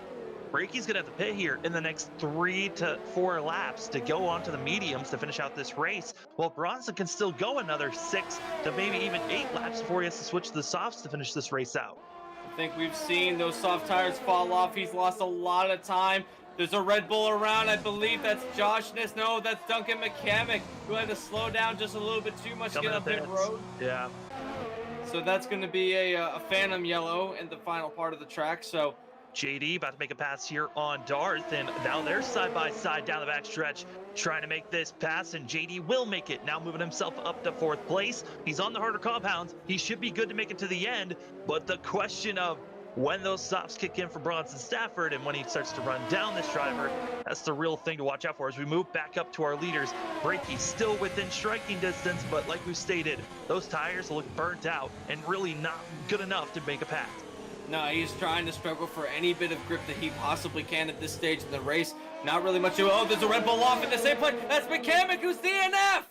Brakey's going to have to pit here in the next 3 to 4 laps to go onto the mediums to finish out this race, while Bronson can still go another 6 to maybe even 8 laps before he has to switch to the softs to finish this race out. I think we've seen those soft tires fall off. He's lost a lot of time. There's a Red Bull around. I believe that's Josh Ness. No, that's Duncan McCamick, who had to slow down just a little bit too much to get up pit road. Yeah. So that's going to be a phantom yellow in the final part of the track. So JD about to make a pass here on Darth, and now they're side by side down the back stretch trying to make this pass, and JD will make it, now moving himself up to 4th place. He's on the harder compounds. He should be good to make it to the end, but the question of when those stops kick in for Bronson Stafford and when he starts to run down this driver, that's the real thing to watch out for as we move back up to our leaders. Brakey still within striking distance, but like we stated, those tires look burnt out and really not good enough to make a pass. no, he's trying to struggle for any bit of grip that he possibly can at this stage in the race. Not really much. Oh, there's a Red Bull off in the same place. That's McCamick who's DNF'd.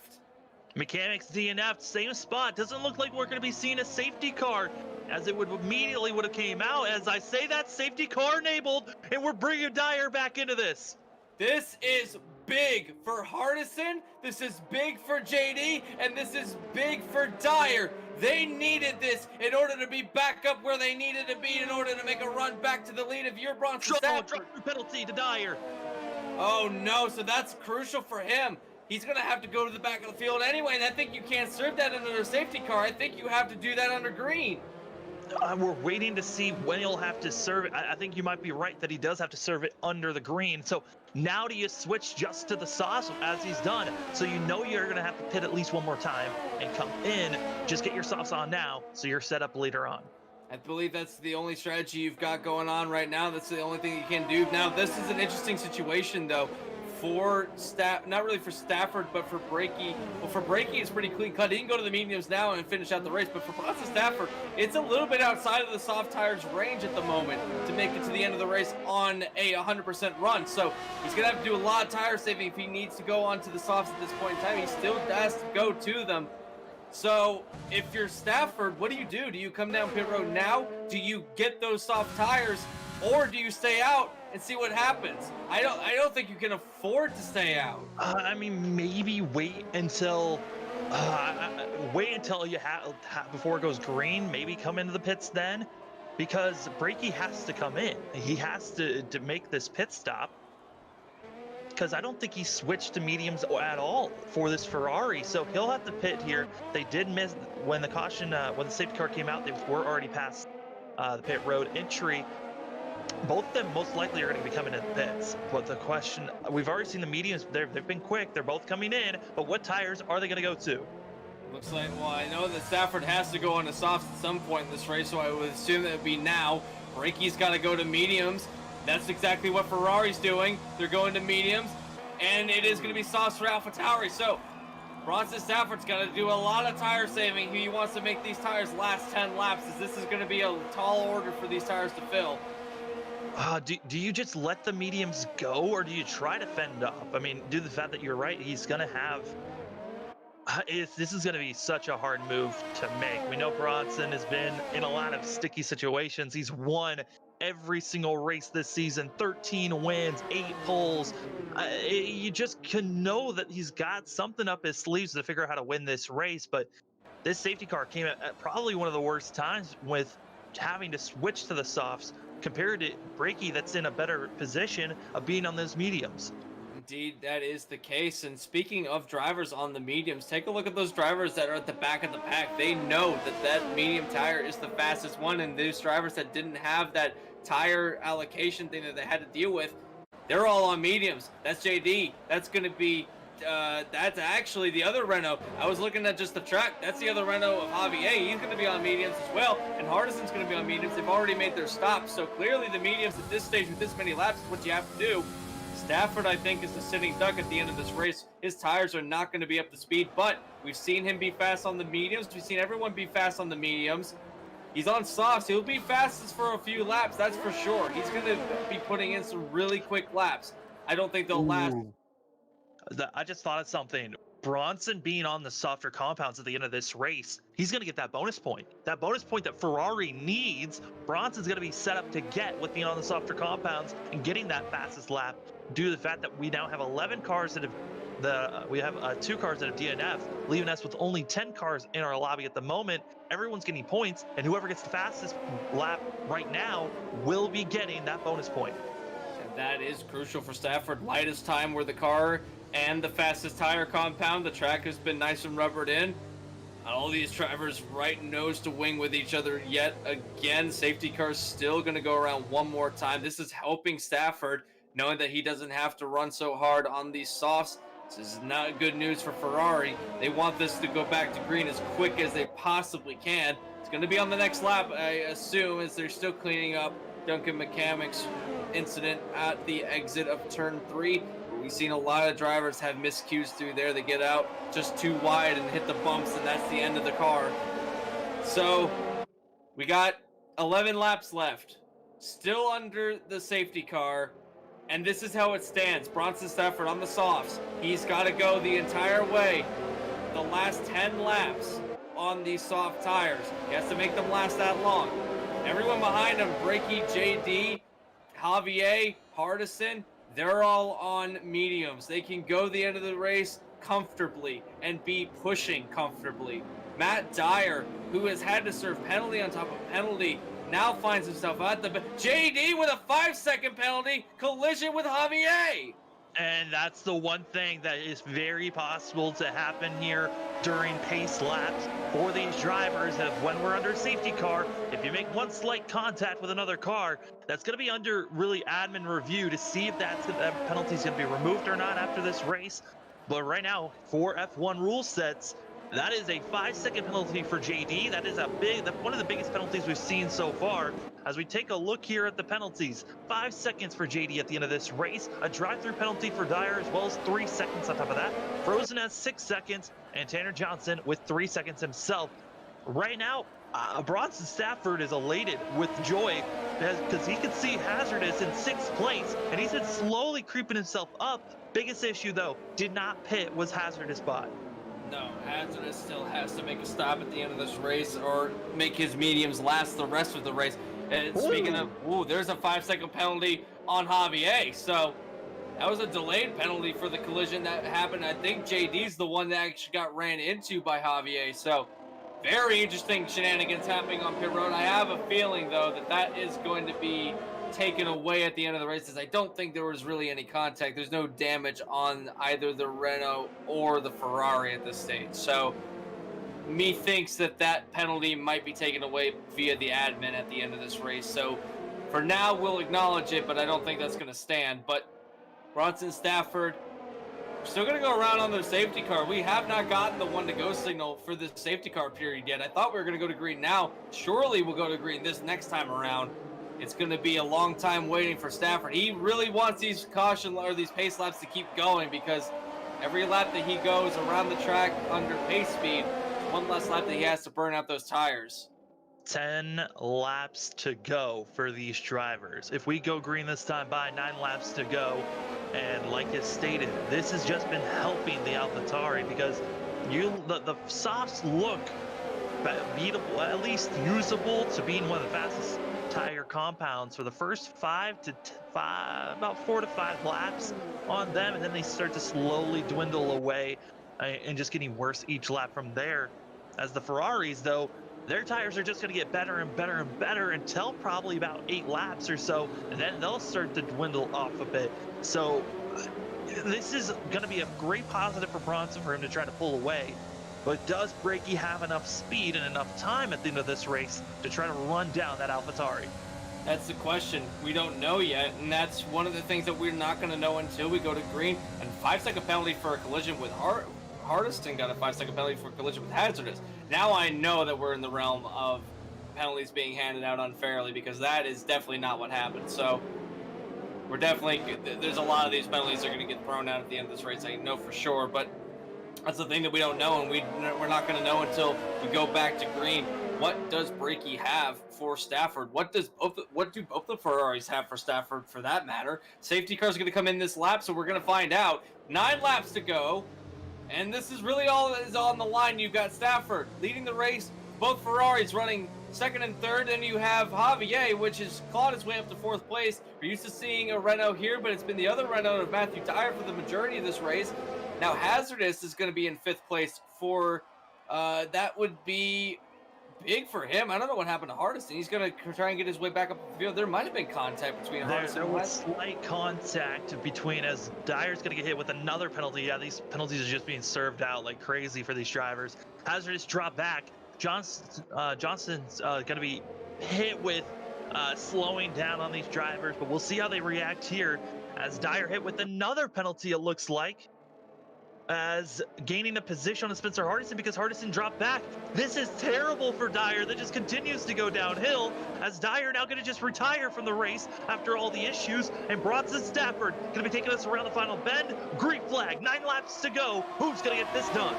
Mechanic's DNF'd, same spot. Doesn't look like we're going to be seeing a safety car, as it would have came out. As I say that, safety car enabled, and we're bringing Dyer back into this. This is big for Hardison, this is big for JD, and this is big for Dyer. They needed this in order to be back up where they needed to be in order to make a run back to the lead of your Bronson Stafford. Penalty to Dyer. Oh no, so that's crucial for him. He's going to have to go to the back of the field anyway, and I think you can't serve that under a safety car. I think you have to do that under green. We're waiting to see when he'll have to serve it. I think you might be right that he does have to serve it under the green. So now do you switch just to the sauce as he's done? So you know you're going to have to pit at least one more time and come in. Just get your softs on now so you're set up later on. I believe that's the only strategy you've got going on right now. That's the only thing you can do. Now, this is an interesting situation, though, for not really for Stafford, but for Brakey. Well, for Brakey, it's pretty clean cut. He can go to the mediums now and finish out the race. But for Bronson Stafford, it's a little bit outside of the soft tires range at the moment to make it to the end of the race on a 100% run. So he's going to have to do a lot of tire saving if he needs to go onto the softs at this point in time. He still has to go to them. So if you're Stafford, what do? Do you come down pit road now? Do you get those soft tires? Or do you stay out and see what happens. I don't think you can afford to stay out. I mean, maybe wait until you have before it goes green. Maybe come into the pits then, because Brakey has to come in. He has to make this pit stop, because I don't think he switched to mediums at all for this Ferrari. So he'll have to pit here. They did miss when the caution, when the safety car came out. They were already past the pit road entry. Both of them most likely are going to be coming in pits. But the question, we've already seen the mediums. They've been quick. They're both coming in. But what tires are they going to go to? Looks like, well, I know that Stafford has to go on the softs at some point in this race, so I would assume that it would be now. Brakey's got to go to mediums. That's exactly what Ferrari's doing. They're going to mediums, and it is going to be softs for AlphaTauri. So Bronson Stafford's got to do a lot of tire saving. He wants to make these tires last 10 laps, as this is going to be a tall order for these tires to fill. Do you just let the mediums go, or do you try to fend off? I mean, due to the fact that you're right, he's going to have... this is going to be such a hard move to make. We know Bronson has been in a lot of sticky situations. He's won every single race this season, 13 wins, 8 poles. You just can know that he's got something up his sleeves to figure out how to win this race. But this safety car came at probably one of the worst times, with having to switch to the softs compared to Brakey, that's in a better position of being on those mediums. Indeed, that is the case. And speaking of drivers on the mediums, take a look at those drivers that are at the back of the pack. They know that that medium tire is the fastest one, and those drivers that didn't have that tire allocation thing that they had to deal with, they're all on mediums. That's JD. That's going to be that's actually the other Renault. I was looking at just the track. That's the other Renault of Javier. He's going to be on mediums as well, and Hardison's going to be on mediums. They've already made their stops, so clearly the mediums at this stage with this many laps is what you have to do. Stafford, I think, is the sitting duck at the end of this race. His tires are not going to be up to speed, but we've seen him be fast on the mediums. We've seen everyone be fast on the mediums. He's on softs. He'll be fastest for a few laps, that's for sure. He's going to be putting in some really quick laps. I don't think they'll last. I just thought of something. Bronson being on the softer compounds at the end of this race, he's going to get that bonus point. That bonus point that Ferrari needs, Bronson's going to be set up to get with being on the softer compounds and getting that fastest lap, due to the fact that we now have 11 cars that have we have 2 cars that have DNF, leaving us with only 10 cars in our lobby at the moment. Everyone's getting points, and whoever gets the fastest lap right now will be getting that bonus point. And that is crucial for Stafford. Lightest time where the car and the fastest tire compound. The track has been nice and rubbered in. All these drivers right nose to wing with each other yet again. Safety car's still going to go around one more time. This is helping Stafford, knowing that he doesn't have to run so hard on these softs. This is not good news for Ferrari. They want this to go back to green as quick as they possibly can. It's going to be on the next lap, I assume, as they're still cleaning up Duncan McCormick's incident at the exit of turn 3. We've seen a lot of drivers have miscues through there. They get out just too wide and hit the bumps, and that's the end of the car. So we got 11 laps left, still under the safety car, and this is how it stands. Bronson Stafford on the softs. He's got to go the entire way, the last 10 laps on these soft tires. He has to make them last that long. Everyone behind him, Brakey, JD, Javier, Hardison, they're all on mediums. They can go the end of the race comfortably and be pushing comfortably. Matt Dyer, who has had to serve penalty on top of penalty, now finds himself at the... JD with a 5-second penalty, collision with Javier. And that's the one thing that is very possible to happen here during pace laps for these drivers. Of when we're under safety car, if you make one slight contact with another car, that's going to be under really admin review to see if that penalty is going to be removed or not after this race. But right now, for F1 rule sets, that is a 5-second penalty for JD. That is one of the biggest penalties we've seen so far. As we take a look here at the penalties, 5 seconds for JD at the end of this race, a drive-through penalty for Dyer, as well as 3 seconds on top of that. Frozen has 6 seconds, and Tanner Johnson with 3 seconds himself. Right now, Bronson Stafford is elated with joy because he can see Hazardous in 6th place, and he's been slowly creeping himself up. Biggest issue, though, did not pit, was Hazardous bot. No, Hazardous still has to make a stop at the end of this race or make his mediums last the rest of the race. And speaking of, there's a 5-second penalty on Javier. So that was a delayed penalty for the collision that happened. I think JD's the one that actually got ran into by Javier. So very interesting shenanigans happening on pit road. I have a feeling, though, that is going to be taken away at the end of the races. I don't think there was really any contact. There's no damage on either the Renault or the Ferrari at this stage. So me thinks that penalty might be taken away via the admin at the end of this race. So for now, we'll acknowledge it, but I don't think that's going to stand. But Bronson Stafford, still going to go around on their safety car. We have not gotten the one-to-go signal for this safety car period yet. I thought we were going to go to green now. Surely we'll go to green this next time around. It's going to be a long time waiting for Stafford. He really wants these these pace laps to keep going, because every lap that he goes around the track under pace speed, one less lap that he has to burn out those tires. 10 laps to go for these drivers. If we go green this time by 9 laps to go, and like it's stated, this has just been helping the AlphaTauri, because the softs look beatable, at least usable, to being one of the fastest tire compounds for the first about 4 to 5 laps on them, and then they start to slowly dwindle away and just getting worse each lap from there. As the Ferraris, though, their tires are just going to get better and better and better until probably about 8 laps or so, and then they'll start to dwindle off a bit. So this is going to be a great positive for Bronson for him to try to pull away. But does Brakey have enough speed and enough time at the end of this race to try to run down that AlphaTauri? That's the question. We don't know yet, and that's one of the things that we're not going to know until we go to green. And 5-second penalty for a collision with Hardiston got a 5-second penalty for a collision with Hazardous. Now I know that we're in the realm of penalties being handed out unfairly, because that is definitely not what happened. So we're definitely, there's a lot of these penalties that are going to get thrown out at the end of this race, I know for sure. But that's the thing that we don't know, and we're not going to know until we go back to green. What does Brakey have for Stafford? What do both the Ferraris have for Stafford, for that matter? Safety cars are going to come in this lap, so we're going to find out. 9 laps to go, and this is really all that is on the line. You've got Stafford leading the race, both Ferraris running second and third, and you have Javier, which has clawed his way up to 4th place. We're used to seeing a Renault here, but it's been the other Renault of Matthew Dyer for the majority of this race. Now Hazardous is going to be in 5th place for, that would be big for him. I don't know what happened to Hardiston. He's going to try and get his way back up the field. There might have been contact between Hardiston There was slight contact between, as Dyer's going to get hit with another penalty. Yeah, these penalties are just being served out like crazy for these drivers. Hazardous drop back. Johnson's going to be hit with slowing down on these drivers, but we'll see how they react here as Dyer hit with another penalty, it looks like, as gaining a position on Spencer Hardison, because Hardison dropped back. This is terrible for Dyer. That just continues to go downhill, as Dyer now going to just retire from the race after all the issues. And Bronson Stafford going to be taking us around the final bend. Green flag, 9 laps to go. Who's going to get this done?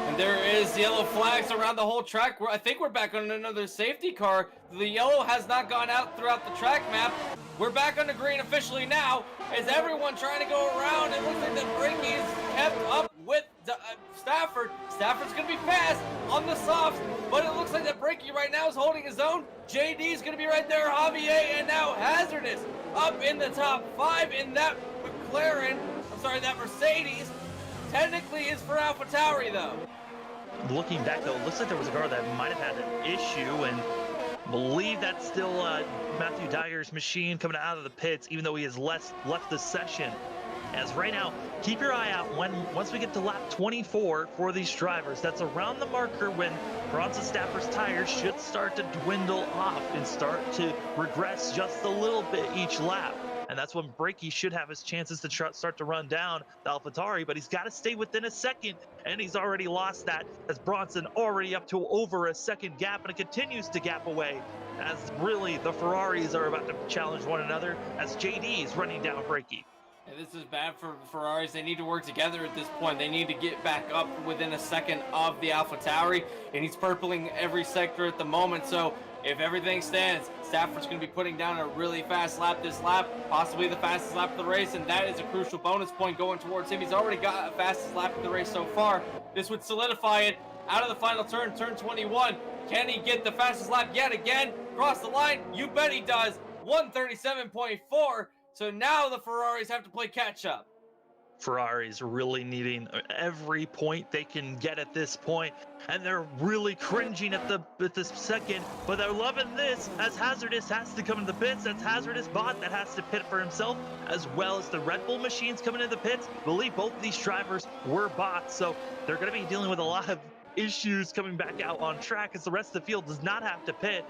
And there is yellow flags around the whole track. I think we're back on another safety car. The yellow has not gone out throughout the track map. We're back on the green officially now. Is everyone trying to go around? It looks like that Brakey is kept up with Stafford. Stafford's going to be fast on the softs, but it looks like that Brakey right now is holding his own. JD's going to be right there, Javier, and now Hazardous up in the top 5 in that that Mercedes. Technically is for AlphaTauri, though. Looking back, though, it looks like there was a car that might have had an issue, and believe that's still Matthew Dyer's machine coming out of the pits, even though he has left the session. As right now, keep your eye out once we get to lap 24 for these drivers. That's around the marker when Bronson Stafford's tires should start to dwindle off and start to regress just a little bit each lap. And that's when Brakey should have his chances to start to run down the AlphaTauri, but he's got to stay within a second, and he's already lost that, as Bronson already up to over a second gap, and it continues to gap away, as really the Ferraris are about to challenge one another, as JD is running down Brakey. And this is bad for Ferraris. They need to work together at this point. They need to get back up within a second of the AlphaTauri, and he's purpling every sector at the moment. So if everything stands, Stafford's going to be putting down a really fast lap this lap, possibly the fastest lap of the race, and that is a crucial bonus point going towards him. He's already got a fastest lap of the race so far. This would solidify it out of the final turn, turn 21. Can he get the fastest lap yet again? Cross the line? You bet he does. 137.4. So now the Ferraris have to play catch up. Ferrari's really needing every point they can get at this point, and they're really cringing at this second, but they're loving this as Hazardous has to come into the pits. That's Hazardous bot that has to pit for himself, as well as the Red Bull machines coming into the pits. I believe both of these drivers were bots, so they're going to be dealing with a lot of issues coming back out on track as the rest of the field does not have to pit.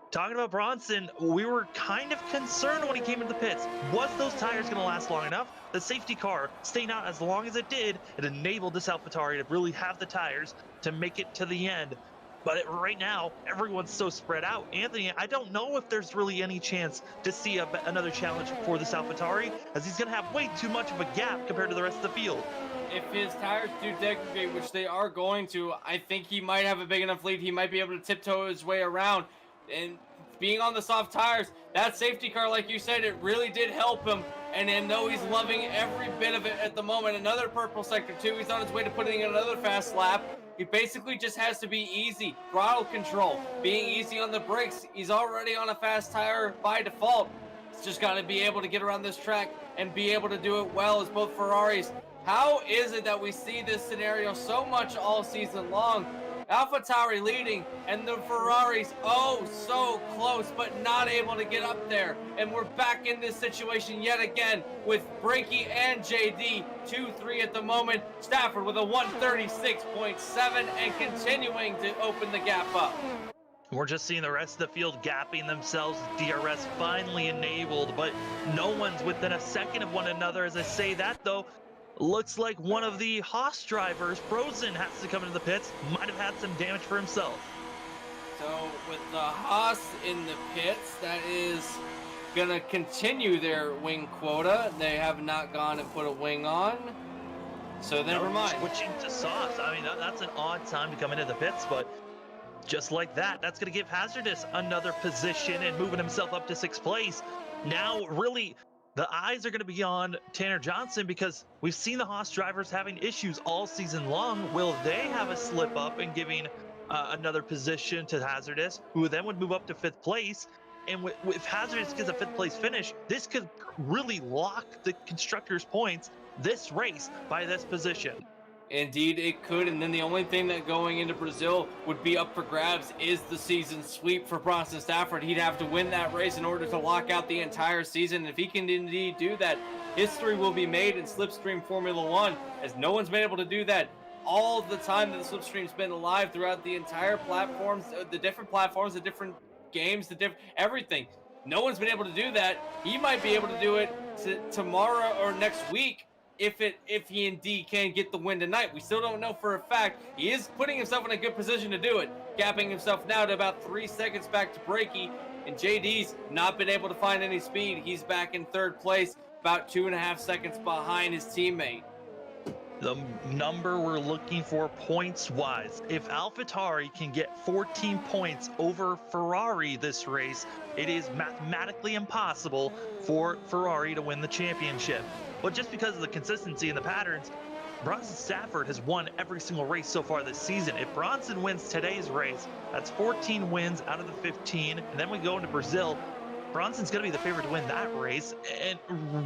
Talking about Bronson, we were kind of concerned when he came into the pits. Was those tires going to last long enough? The safety car staying out as long as it did, it enabled this AlphaTauri to really have the tires to make it to the end. But right now, everyone's so spread out. Anthony, I don't know if there's really any chance to see another challenge for this AlphaTauri, as he's going to have way too much of a gap compared to the rest of the field. If his tires do degrade, which they are going to, I think he might have a big enough lead. He might be able to tiptoe his way around. And being on the soft tires, that safety car, like you said, it really did help him. And though he's loving every bit of it at the moment, another purple sector too, he's on his way to putting in another fast lap. He basically just has to be easy, throttle control, being easy on the brakes. He's already on a fast tire by default. He's just got to be able to get around this track and be able to do it well as both Ferraris. How is it that we see this scenario so much all season long? AlphaTauri leading, and the Ferraris oh so close, but not able to get up there. And we're back in this situation yet again with Brakey and JD 2-3 at the moment. Stafford with a 136.7 and continuing to open the gap up. We're just seeing the rest of the field gapping themselves. DRS finally enabled, but no one's within a second of one another. As I say that, though, looks like one of the Haas drivers, Bronson, has to come into the pits. Might have had some damage for himself. So with the Haas in the pits, that is going to continue their wing quota. They have not gone and put a wing on. So never mind. Switching to softs. I mean, that's an odd time to come into the pits, but just like that, that's going to give Hazardous another position and moving himself up to 6th place. Now, really, the eyes are going to be on Tanner Johnson because we've seen the Haas drivers having issues all season long. Will they have a slip up and giving another position to Hazardous, who then would move up to 5th place? And if Hazardous gets a 5th place finish, this could really lock the constructors' points this race by this position. Indeed, it could. And then the only thing that going into Brazil would be up for grabs is the season sweep for Bronson Stafford. He'd have to win that race in order to lock out the entire season. And if he can indeed do that, history will be made in Slipstream Formula One, as no one's been able to do that all the time that the Slipstream's been alive throughout the entire platforms, the different platforms, the different games, everything. No one's been able to do that. He might be able to do it tomorrow or next week. If he indeed can get the win tonight. We still don't know for a fact. He is putting himself in a good position to do it, gapping himself now to about 3 seconds back to Brakey, and JD's not been able to find any speed. He's back in 3rd place, about 2.5 seconds behind his teammate. The number we're looking for points-wise, if AlphaTauri can get 14 points over Ferrari this race, it is mathematically impossible for Ferrari to win the championship. But just because of the consistency and the patterns, Bronson Stafford has won every single race so far this season. If Bronson wins today's race, that's 14 wins out of the 15, and then we go into Brazil. Bronson's going to be the favorite to win that race, and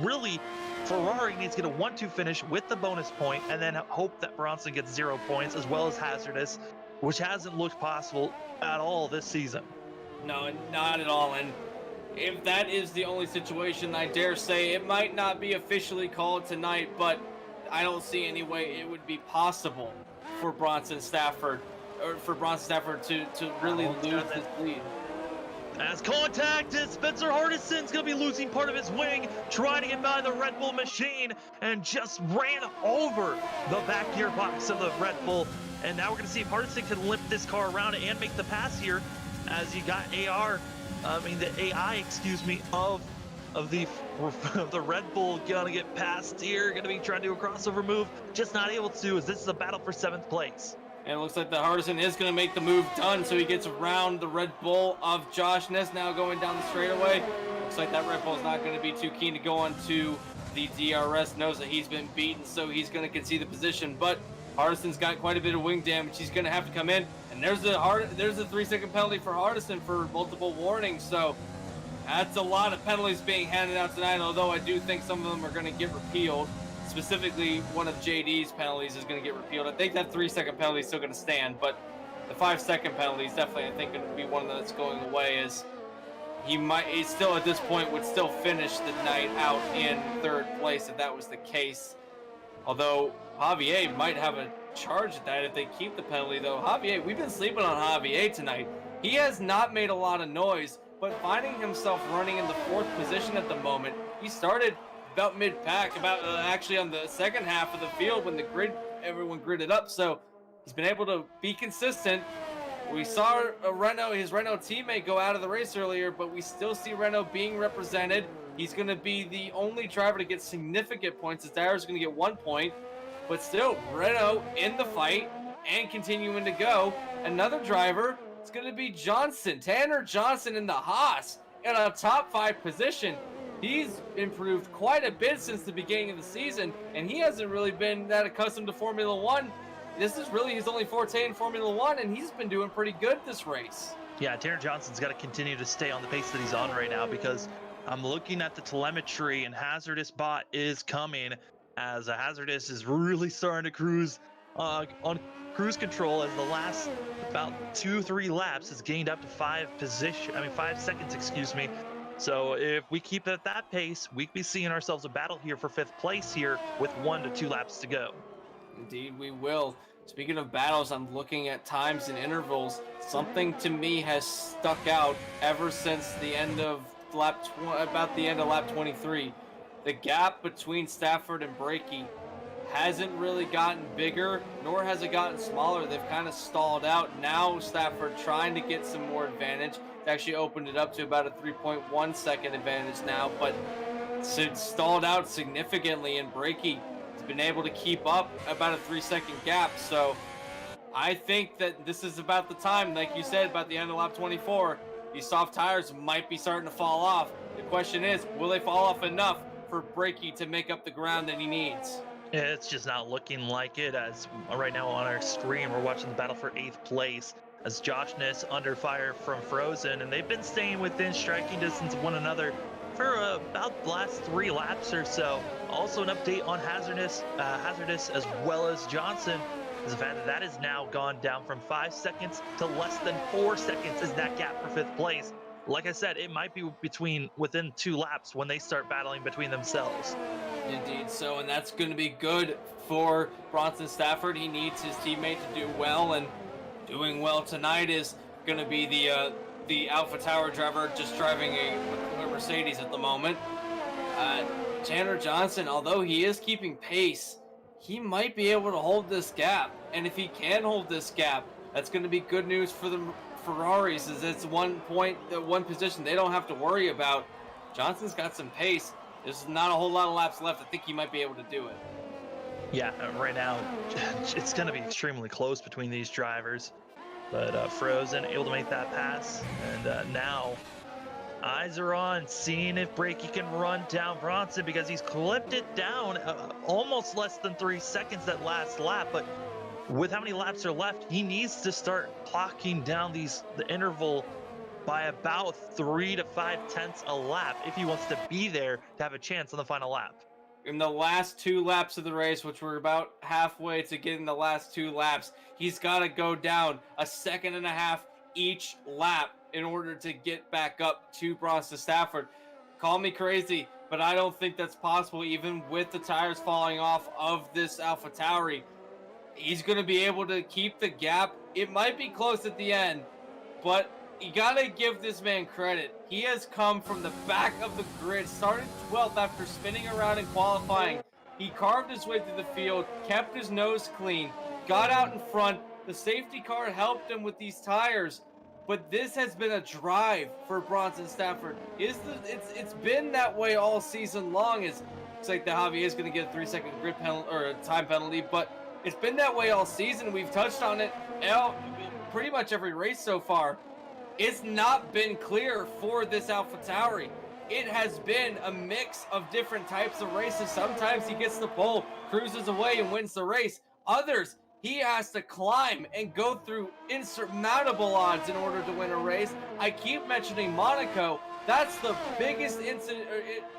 really, Ferrari needs to get a 1-2 finish with the bonus point, and then hope that Bronson gets 0 points, as well as Hazardous, which hasn't looked possible at all this season. No, not at all. And if that is the only situation, I dare say it might not be officially called tonight, but I don't see any way it would be possible for Bronson Stafford to really lose this lead. As contact is Spencer Hardison's going to be losing part of his wing, trying to get by the Red Bull machine, and just ran over the back gearbox of the Red Bull. And now we're going to see if Hardison can lift this car around and make the pass here, as you got the AI, of the Red Bull gonna get past here, gonna be trying to do a crossover move, just not able to, as this is a battle for 7th place. And it looks like the Hardison is going to make the move done, so he gets around the Red Bull of Josh Ness now going down the straightaway. Looks like that Red Bull is not going to be too keen to go onto the DRS, knows that he's been beaten, so he's going to concede the position. But Hardison's got quite a bit of wing damage. He's going to have to come in, and And there's a 3-second penalty for Hardison for multiple warnings. So that's a lot of penalties being handed out tonight, although I do think some of them are going to get repealed. Specifically, one of JD's penalties is going to get repealed. I think that 3-second penalty is still going to stand, but the 5-second penalty is definitely, I think, going to be one of them that's going away, as he still at this point would still finish the night out in 3rd place if that was the case. Although Javier might have a charge at that if they keep the penalty, though. Javier, we've been sleeping on Javier tonight. He has not made a lot of noise, but finding himself running in the 4th position at the moment. He started about mid-pack, actually on the second half of the field when everyone gridded up. So he's been able to be consistent. We saw his Renault teammate go out of the race earlier, but we still see Renault being represented. He's going to be the only driver to get significant points, as Dyer's going to get 1 point. But still, Renault in the fight and continuing to go. Another driver, it's going to be Johnson. Tanner Johnson in the Haas in a top 5 position. He's improved quite a bit since the beginning of the season, and he hasn't really been that accustomed to Formula One. This is really his only forte in Formula One, and he's been doing pretty good this race. Yeah, Tanner Johnson's got to continue to stay on the pace that he's on right now, because I'm looking at the telemetry and Hazardous Bot is coming, as Hazardous is really starting to cruise on cruise control, as the last about 2-3 laps has gained up to 5 seconds, excuse me. So if we keep it at that pace, we could be seeing ourselves a battle here for 5th place here with 1 to 2 laps to go. Indeed, we will. Speaking of battles, I'm looking at times and intervals. Something to me has stuck out ever since the end of lap 23. The gap between Stafford and Brakey hasn't really gotten bigger, nor has it gotten smaller. They've kind of stalled out. Now Stafford trying to get some more advantage. It's actually opened it up to about a 3.1 second advantage now, but it's stalled out significantly, and Brakey been able to keep up about a 3-second gap. So I think that this is about the time, like you said, about the end of lap 24, these soft tires might be starting to fall off. The question is, will they fall off enough for Brakey to make up the ground that he needs? It's just not looking like it, as right now on our screen we're watching the battle for 8th place, as Josh Ness under fire from Frozen, and they've been staying within striking distance of one another for about the last 3 laps or so. Also an update on Hazardous as well as Johnson, is the fact that has now gone down from 5 seconds to less than 4 seconds is that gap for 5th place. Like I said, it might be within 2 laps when they start battling between themselves. Indeed so, and that's going to be good for Bronson Stafford. He needs his teammate to do well, and doing well tonight is going to be the Alpha Tower driver just driving a Mercedes at the moment. Tanner Johnson, although he is keeping pace, he might be able to hold this gap. And if he can hold this gap, that's going to be good news for the Ferraris, as it's one position they don't have to worry about. Johnson's got some pace. There's not a whole lot of laps left. I think he might be able to do it. Yeah, right now it's going to be extremely close between these drivers. But Frozen able to make that pass, and now eyes are on seeing if Brakey can run down Bronson, because he's clipped it down almost less than 3 seconds that last lap. But with how many laps are left, he needs to start clocking down the interval by about 3 to 5 tenths a lap if he wants to be there to have a chance on the final lap. In the last 2 laps of the race, which we're about halfway to getting the last 2 laps, he's got to go down a 1.5 seconds each lap in order to get back up to Bronson Stafford. Call me crazy, but I don't think that's possible, even with the tires falling off of this AlphaTauri. He's going to be able to keep the gap. It might be close at the end, but you got to give this man credit. He has come from the back of the grid, started 12th after spinning around in qualifying. He carved his way through the field, kept his nose clean, got out in front. The safety car helped him with these tires. But this has been a drive for Bronson Stafford. It's been that way all season long. Looks like the Javier is going to get a 3-second grid penalty or a time penalty, but it's been that way all season. We've touched on it pretty much every race so far. It's not been clear for this AlphaTauri. It has been a mix of different types of races. Sometimes he gets the pole, cruises away, and wins the race. Others, he has to climb and go through insurmountable odds in order to win a race. I keep mentioning Monaco. That's the biggest incident,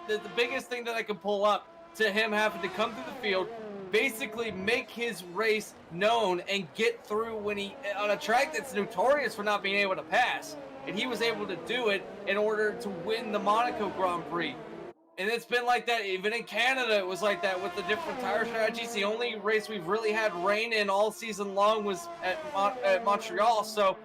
the biggest thing that I can pull up to him having to come through the field, basically make his race known and get through when he on a track that's notorious for not being able to pass. And he was able to do it in order to win the Monaco Grand Prix. And it's been like that even in Canada. It was like that with the different tire strategies. The only race we've really had rain in all season long was at Montreal. So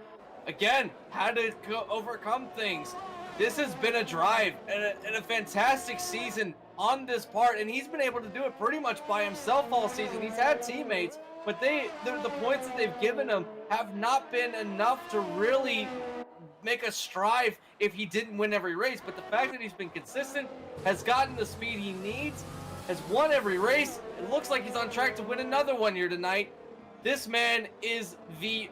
again, had to overcome things. This has been a drive and a fantastic season on this part, and he's been able to do it pretty much by himself all season. He's had teammates, but the points that they've given him have not been enough to really make a strive if he didn't win every race. But the fact that he's been consistent, has gotten the speed he needs, has won every race, it looks like he's on track to win another one here tonight. This man is the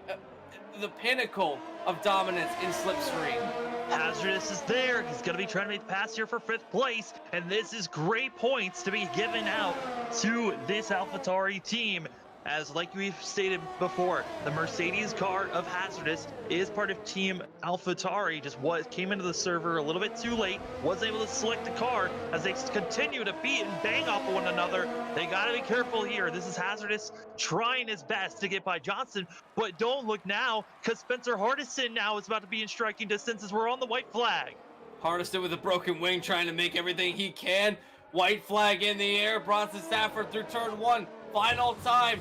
pinnacle of dominance in Slipstream. Hazardous is there. He's going to be trying to make the pass here for 5th place, and this is great points to be given out to this AlphaTauri team. As like we've stated before, the Mercedes car of Hazardous is part of Team AlphaTauri. Just came into the server a little bit too late, wasn't able to select the car as they continue to beat and bang off of one another. They got to be careful here. This is Hazardous trying his best to get by Johnson, but don't look now because Spencer Hardison now is about to be in striking distance as we're on the white flag. Hardison with a broken wing trying to make everything he can. White flag in the air. Bronson Stafford through turn 1. Final time.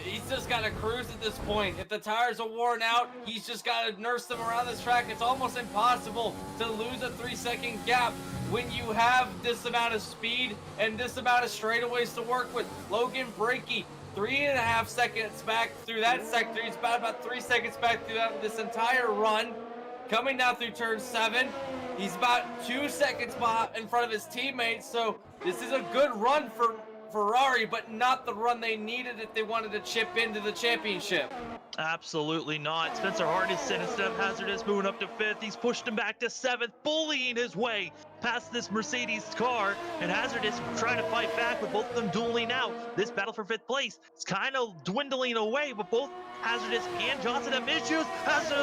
He's just got to cruise at this point. If the tires are worn out, he's just got to nurse them around this track. It's almost impossible to lose a 3-second gap when you have this amount of speed and this amount of straightaways to work with. Logan Brakey, 3.5 seconds back through that sector. He's about 3 seconds back through this entire run. Coming down through turn 7. He's about 2 seconds in front of his teammates. So this is a good run for Ferrari, but not the run they needed if they wanted to chip into the championship. Absolutely not. Spencer Hardison, instead of Hazardous moving up to 5th, he's pushed him back to 7th, bullying his way past this Mercedes car, and Hazardous trying to fight back with both of them dueling out. This battle for 5th place is kind of dwindling away, but both Hazardous and Johnson have issues.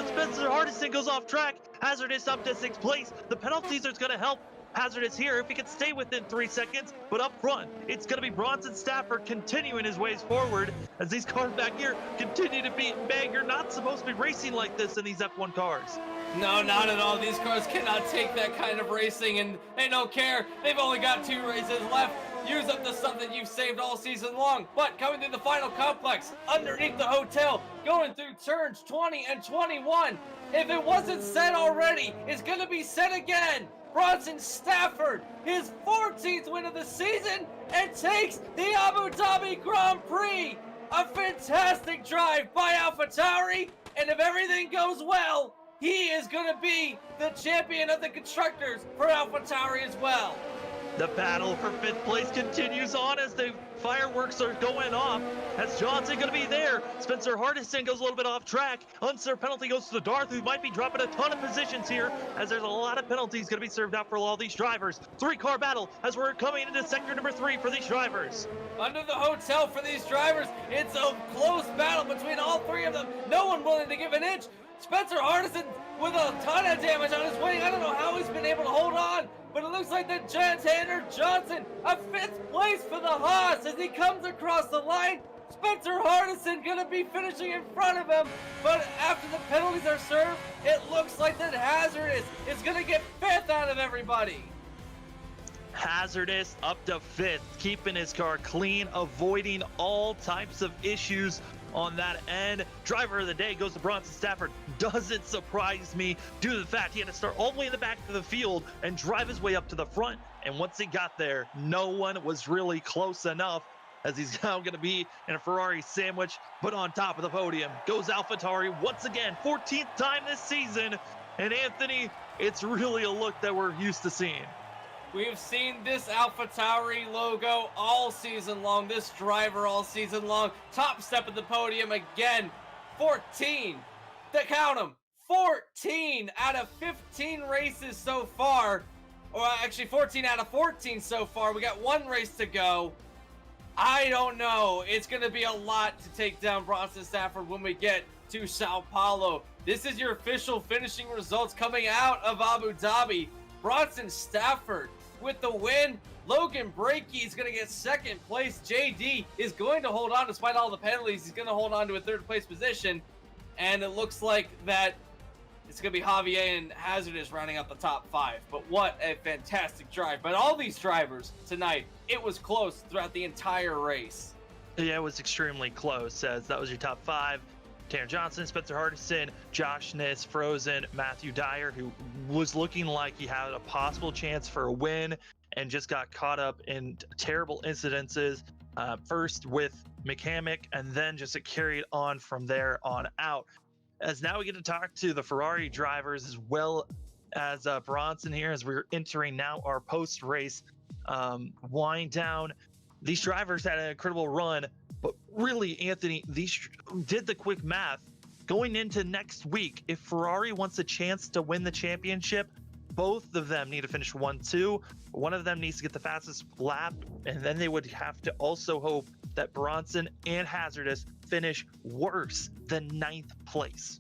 Spencer Hardison goes off track. Hazardous up to 6th place. The penalties are going to help Hazardous here if he can stay within 3 seconds, but up front, it's going to be Bronson Stafford continuing his ways forward as these cars back here continue to beat and bang. You're not supposed to be racing like this in these F1 cars. No, not at all. These cars cannot take that kind of racing, and they don't care. They've only got 2 races left. Use up the stuff that you've saved all season long. But coming through the final complex, underneath the hotel, going through turns 20 and 21. If it wasn't said already, it's going to be said again. Bronson Stafford, his 14th win of the season, and takes the Abu Dhabi Grand Prix. A fantastic drive by AlphaTauri, and if everything goes well, he is going to be the champion of the constructors for AlphaTauri as well. The battle for 5th place continues on as the fireworks are going off. As Johnson going to be there. Spencer Hardison goes a little bit off track. Unserved penalty goes to the Darth, who might be dropping a ton of positions here, as there's a lot of penalties going to be served out for all these drivers. 3-car battle as we're coming into sector number 3 for these drivers. Under the hotel for these drivers, it's a close battle between all 3 of them. No one willing to give an inch. Spencer Hardison with a ton of damage on his wing. I don't know how he's been able to hold on, but it looks like that Tanner Johnson, a 5th place for the Haas as he comes across the line. Spencer Hardison gonna be finishing in front of him, but after the penalties are served, it looks like that Hazardous is gonna get 5th out of everybody. Hazardous up to 5th, keeping his car clean, avoiding all types of issues on that end. Driver of the day goes to Bronson Stafford. Doesn't surprise me due to the fact he had to start all the way in the back of the field and drive his way up to the front. And once he got there, no one was really close enough, as he's now going to be in a Ferrari sandwich. But on top of the podium goes AlphaTauri once again, 14th time this season. And Anthony, it's really a look that we're used to seeing. We've seen this AlphaTauri logo all season long, this driver all season long. Top step of the podium again. 14, count them, 14 out of 15 races so far. Or actually 14 out of 14 so far. We got 1 race to go. I don't know. It's going to be a lot to take down Bronson Stafford when we get to Sao Paulo. This is your official finishing results coming out of Abu Dhabi. Bronson Stafford with the win. Logan Brakey is going to get second place. JD is going to hold on despite all the penalties. He's going to hold on to a third place position. And it looks like that it's going to be Javier and Hazardous rounding out the top 5. But what a fantastic drive. But all these drivers tonight, it was close throughout the entire race. Yeah, it was extremely close, as that was your top 5. Tanner Johnson, Spencer Hardison, Josh Niss, Frozen, Matthew Dyer, who was looking like he had a possible chance for a win and just got caught up in terrible incidences. First with McCamick, and then just it carried on from there on out. As now we get to talk to the Ferrari drivers as well as Bronson here, as we're entering now our post-race wind down. These drivers had an incredible run, but really, Anthony, these did the quick math. Going into next week, if Ferrari wants a chance to win the championship, both of them need to finish 1-2. One of them needs to get the fastest lap, and then they would have to also hope that Bronson and Hazardous finish worse than 9th place.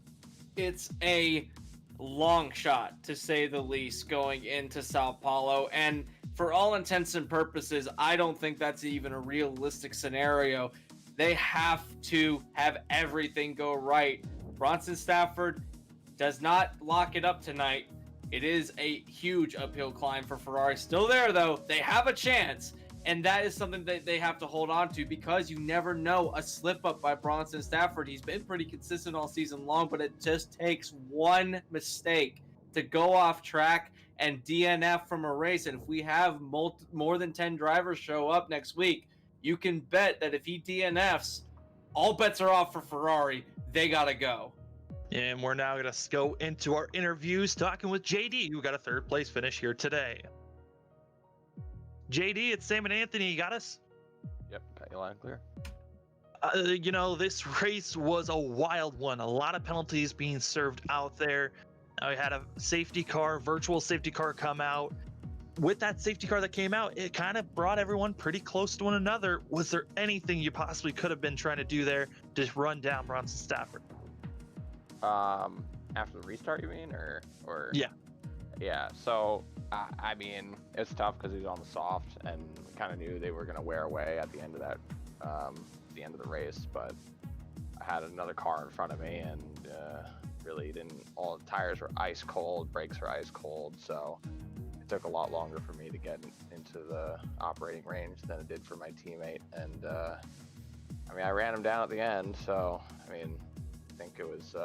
It's a long shot, to say the least, going into Sao Paulo. And for all intents and purposes, I don't think that's even a realistic scenario. They have to have everything go right. Bronson Stafford does not lock it up tonight. It is a huge uphill climb for Ferrari. Still there, though. They have a chance. And that is something that they have to hold on to, because you never know a slip up by Bronson Stafford. He's been pretty consistent all season long, but it just takes one mistake to go off track and DNF from a race. And if we have more than 10 drivers show up next week, you can bet that if he DNFs, all bets are off for Ferrari. They got to go. And we're now going to go into our interviews talking with JD, who got a 3rd place finish here today. JD, it's Sam and Anthony. You got us? Yep, got you loud and clear. This race was a wild one. A lot of penalties being served out there. We had a virtual safety car come out. With that safety car that came out, it kind of brought everyone pretty close to one another. Was there anything you possibly could have been trying to do there to run down Bronson Stafford? After the restart, you mean, or? Yeah. Yeah. So I mean, it's tough because he was on the soft, and we kind of knew they were going to wear away at the end of that, the end of the race. But I had another car in front of me, and really didn't. All the tires were ice cold, brakes were ice cold, so it took a lot longer for me to get into the operating range than it did for my teammate. And I mean, I ran him down at the end, so I mean, I think it was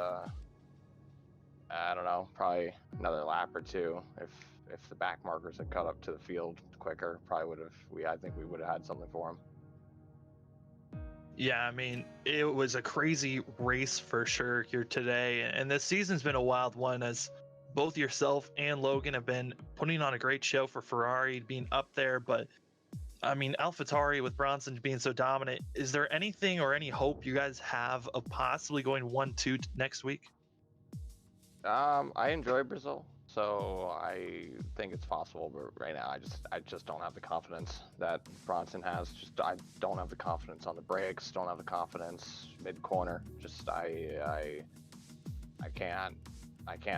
I don't know, probably another lap or two. If the back markers had cut up to the field quicker, probably would have. I think we would have had something for him. Yeah, I mean, it was a crazy race for sure here today, and this season's been a wild one, as both yourself and Logan have been putting on a great show for Ferrari, being up there. But I mean, AlphaTauri with Bronson being so dominant, is there anything or any hope you guys have of possibly going 1-2 next week? I enjoy Brazil, so I think it's possible, but right now I just don't have the confidence that Bronson has. I don't have the confidence on the brakes, don't have the confidence mid corner. I can't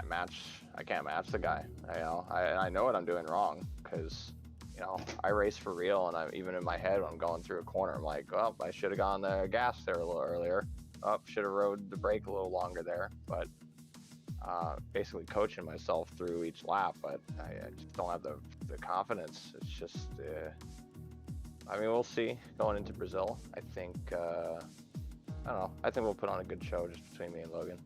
match the guy. I know what I'm doing wrong, because I race for real, and I'm even in my head when I'm going through a corner, I'm like, oh, I should have gone the gas there a little earlier. Oh, should have rode the brake a little longer there. But basically coaching myself through each lap, but I just don't have the confidence. It's just, I mean, we'll see going into Brazil. I think, I don't know. I think we'll put on a good show just between me and Logan.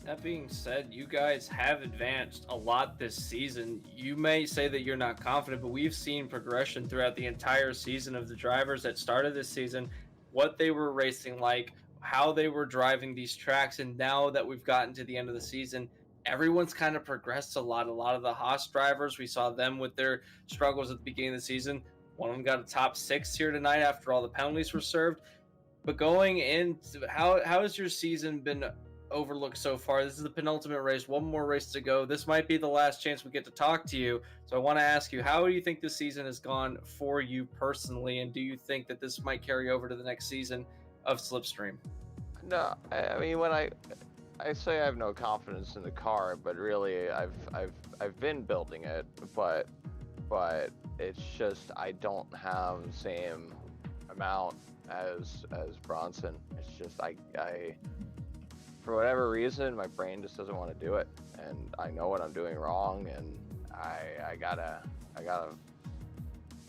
That being said, you guys have advanced a lot this season. You may say that you're not confident, but we've seen progression throughout the entire season of the drivers that started this season, what they were racing like, how they were driving these tracks, and now that we've gotten to the end of the season, everyone's kind of progressed a lot. A lot of the Haas drivers, we saw them with their struggles at the beginning of the season. One of them got a top 6 here tonight after all the penalties were served. But going into how has your season been overlooked so far. This is the penultimate race, one more race to go. This might be the last chance we get to talk to you. So I want to ask you, how do you think this season has gone for you personally? And do you think that this might carry over to the next season of Slipstream? No, I mean, when I say I have no confidence in the car, but really I've been building it, but it's just I don't have the same amount as Bronson. It's just I for whatever reason my brain just doesn't want to do it, and I know what I'm doing wrong, and I gotta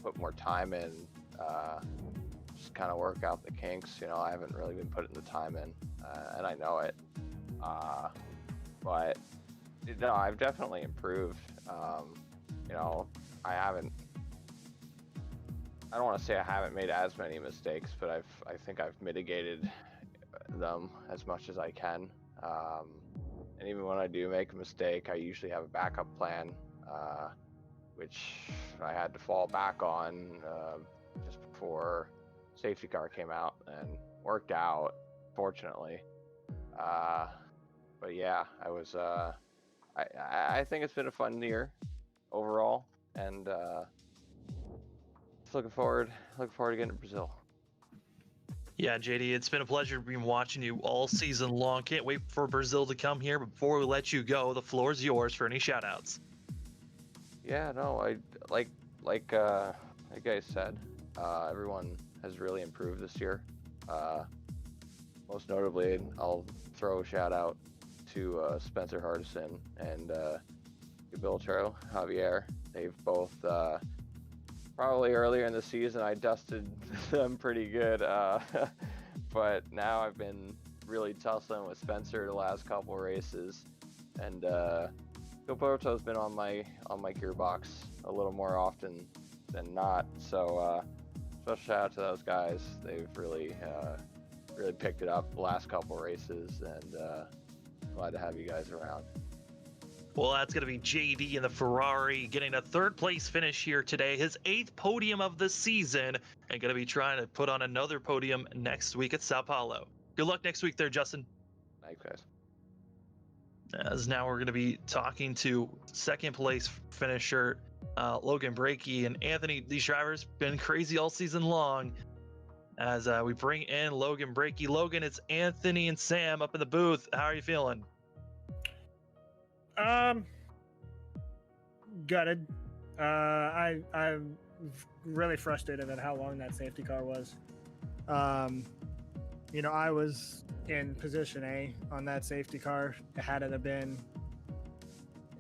put more time in, just kind of work out the kinks. You know, I haven't really been putting the time in, and I know it, but you know, I've definitely improved. You know, I don't want to say I haven't made as many mistakes, but I think I've mitigated them as much as I can. And even when I do make a mistake, I usually have a backup plan, which I had to fall back on just before safety car came out, and worked out, fortunately. But yeah, I think it's been a fun year overall, and looking forward to getting to Brazil. Yeah, JD, it's been a pleasure being watching you all season long. Can't wait for Brazil to come here. But before we let you go, the floor is yours for any shout outs. Yeah, no, I like I said, everyone has really improved this year. Most notably, I'll throw a shout out to Spencer Hardison and Gilberto Javier. They've both probably earlier in the season I dusted them pretty good, but now I've been really tussling with Spencer the last couple races, and Gilberto's been on my gearbox a little more often than not. So special shout out to those guys. They've really picked it up the last couple races, and glad to have you guys around. Well, that's going to be JD in the Ferrari getting a third place finish here today, his 8th podium of the season, and going to be trying to put on another podium next week at Sao Paulo. Good luck next week there, Justin. Thanks, guys. As now we're going to be talking to second place finisher Logan Brakey and Anthony. These drivers been crazy all season long. As we bring in Logan Brakey. Logan, it's Anthony and Sam up in the booth. How are you feeling? Gutted. I'm really frustrated at how long that safety car was. You know, I was in position A on that safety car. Had it have been,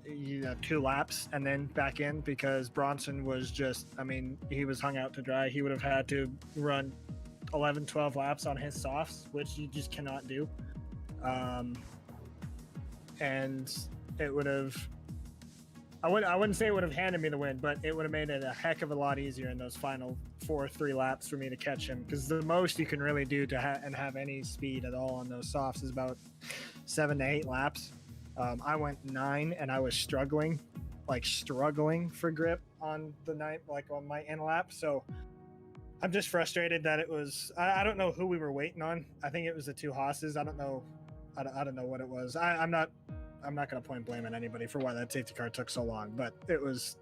2 laps and then back in, because Bronson was just, I mean, he was hung out to dry. He would have had to run 11, 12 laps on his softs, which you just cannot do. And it would have, I wouldn't say it would have handed me the win, but it would have made it a heck of a lot easier in those final 3 laps for me to catch him, because the most you can really do to have any speed at all on those softs is about 7 to 8 laps. I went 9 and I was struggling for grip on the 9, like on my end lap. So I'm just frustrated that it was, I don't know who we were waiting on. I think it was the 2 Haas's. I don't know what it was. I'm not going to point blame at anybody for why that safety car took so long, but it was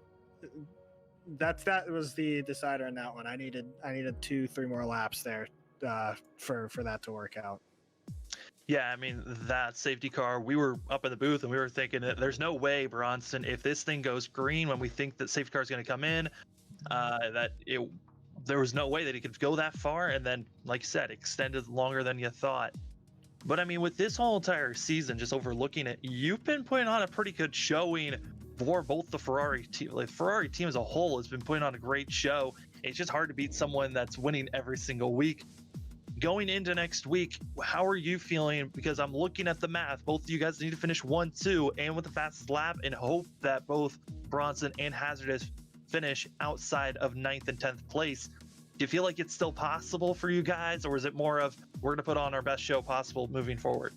that was the decider in that one. I needed 2-3 more laps there for that to work out. Yeah, I mean, that safety car, we were up in the booth and we were thinking that there's no way, Bronson, if this thing goes green when we think that safety car is going to come in, there was no way that he could go that far, and then, like you said, extended longer than you thought. But I mean, with this whole entire season, just overlooking it, you've been putting on a pretty good showing for both the Ferrari team. Like, Ferrari team as a whole has been putting on a great show. It's just hard to beat someone that's winning every single week. Going into next week, how are you feeling? Because I'm looking at the math. Both of you guys need to finish 1-2 and with the fastest lap, and hope that both Bronson and Hazardous finish outside of 9th and 10th place. Do you feel like it's still possible for you guys, or is it more of we're going to put on our best show possible moving forward?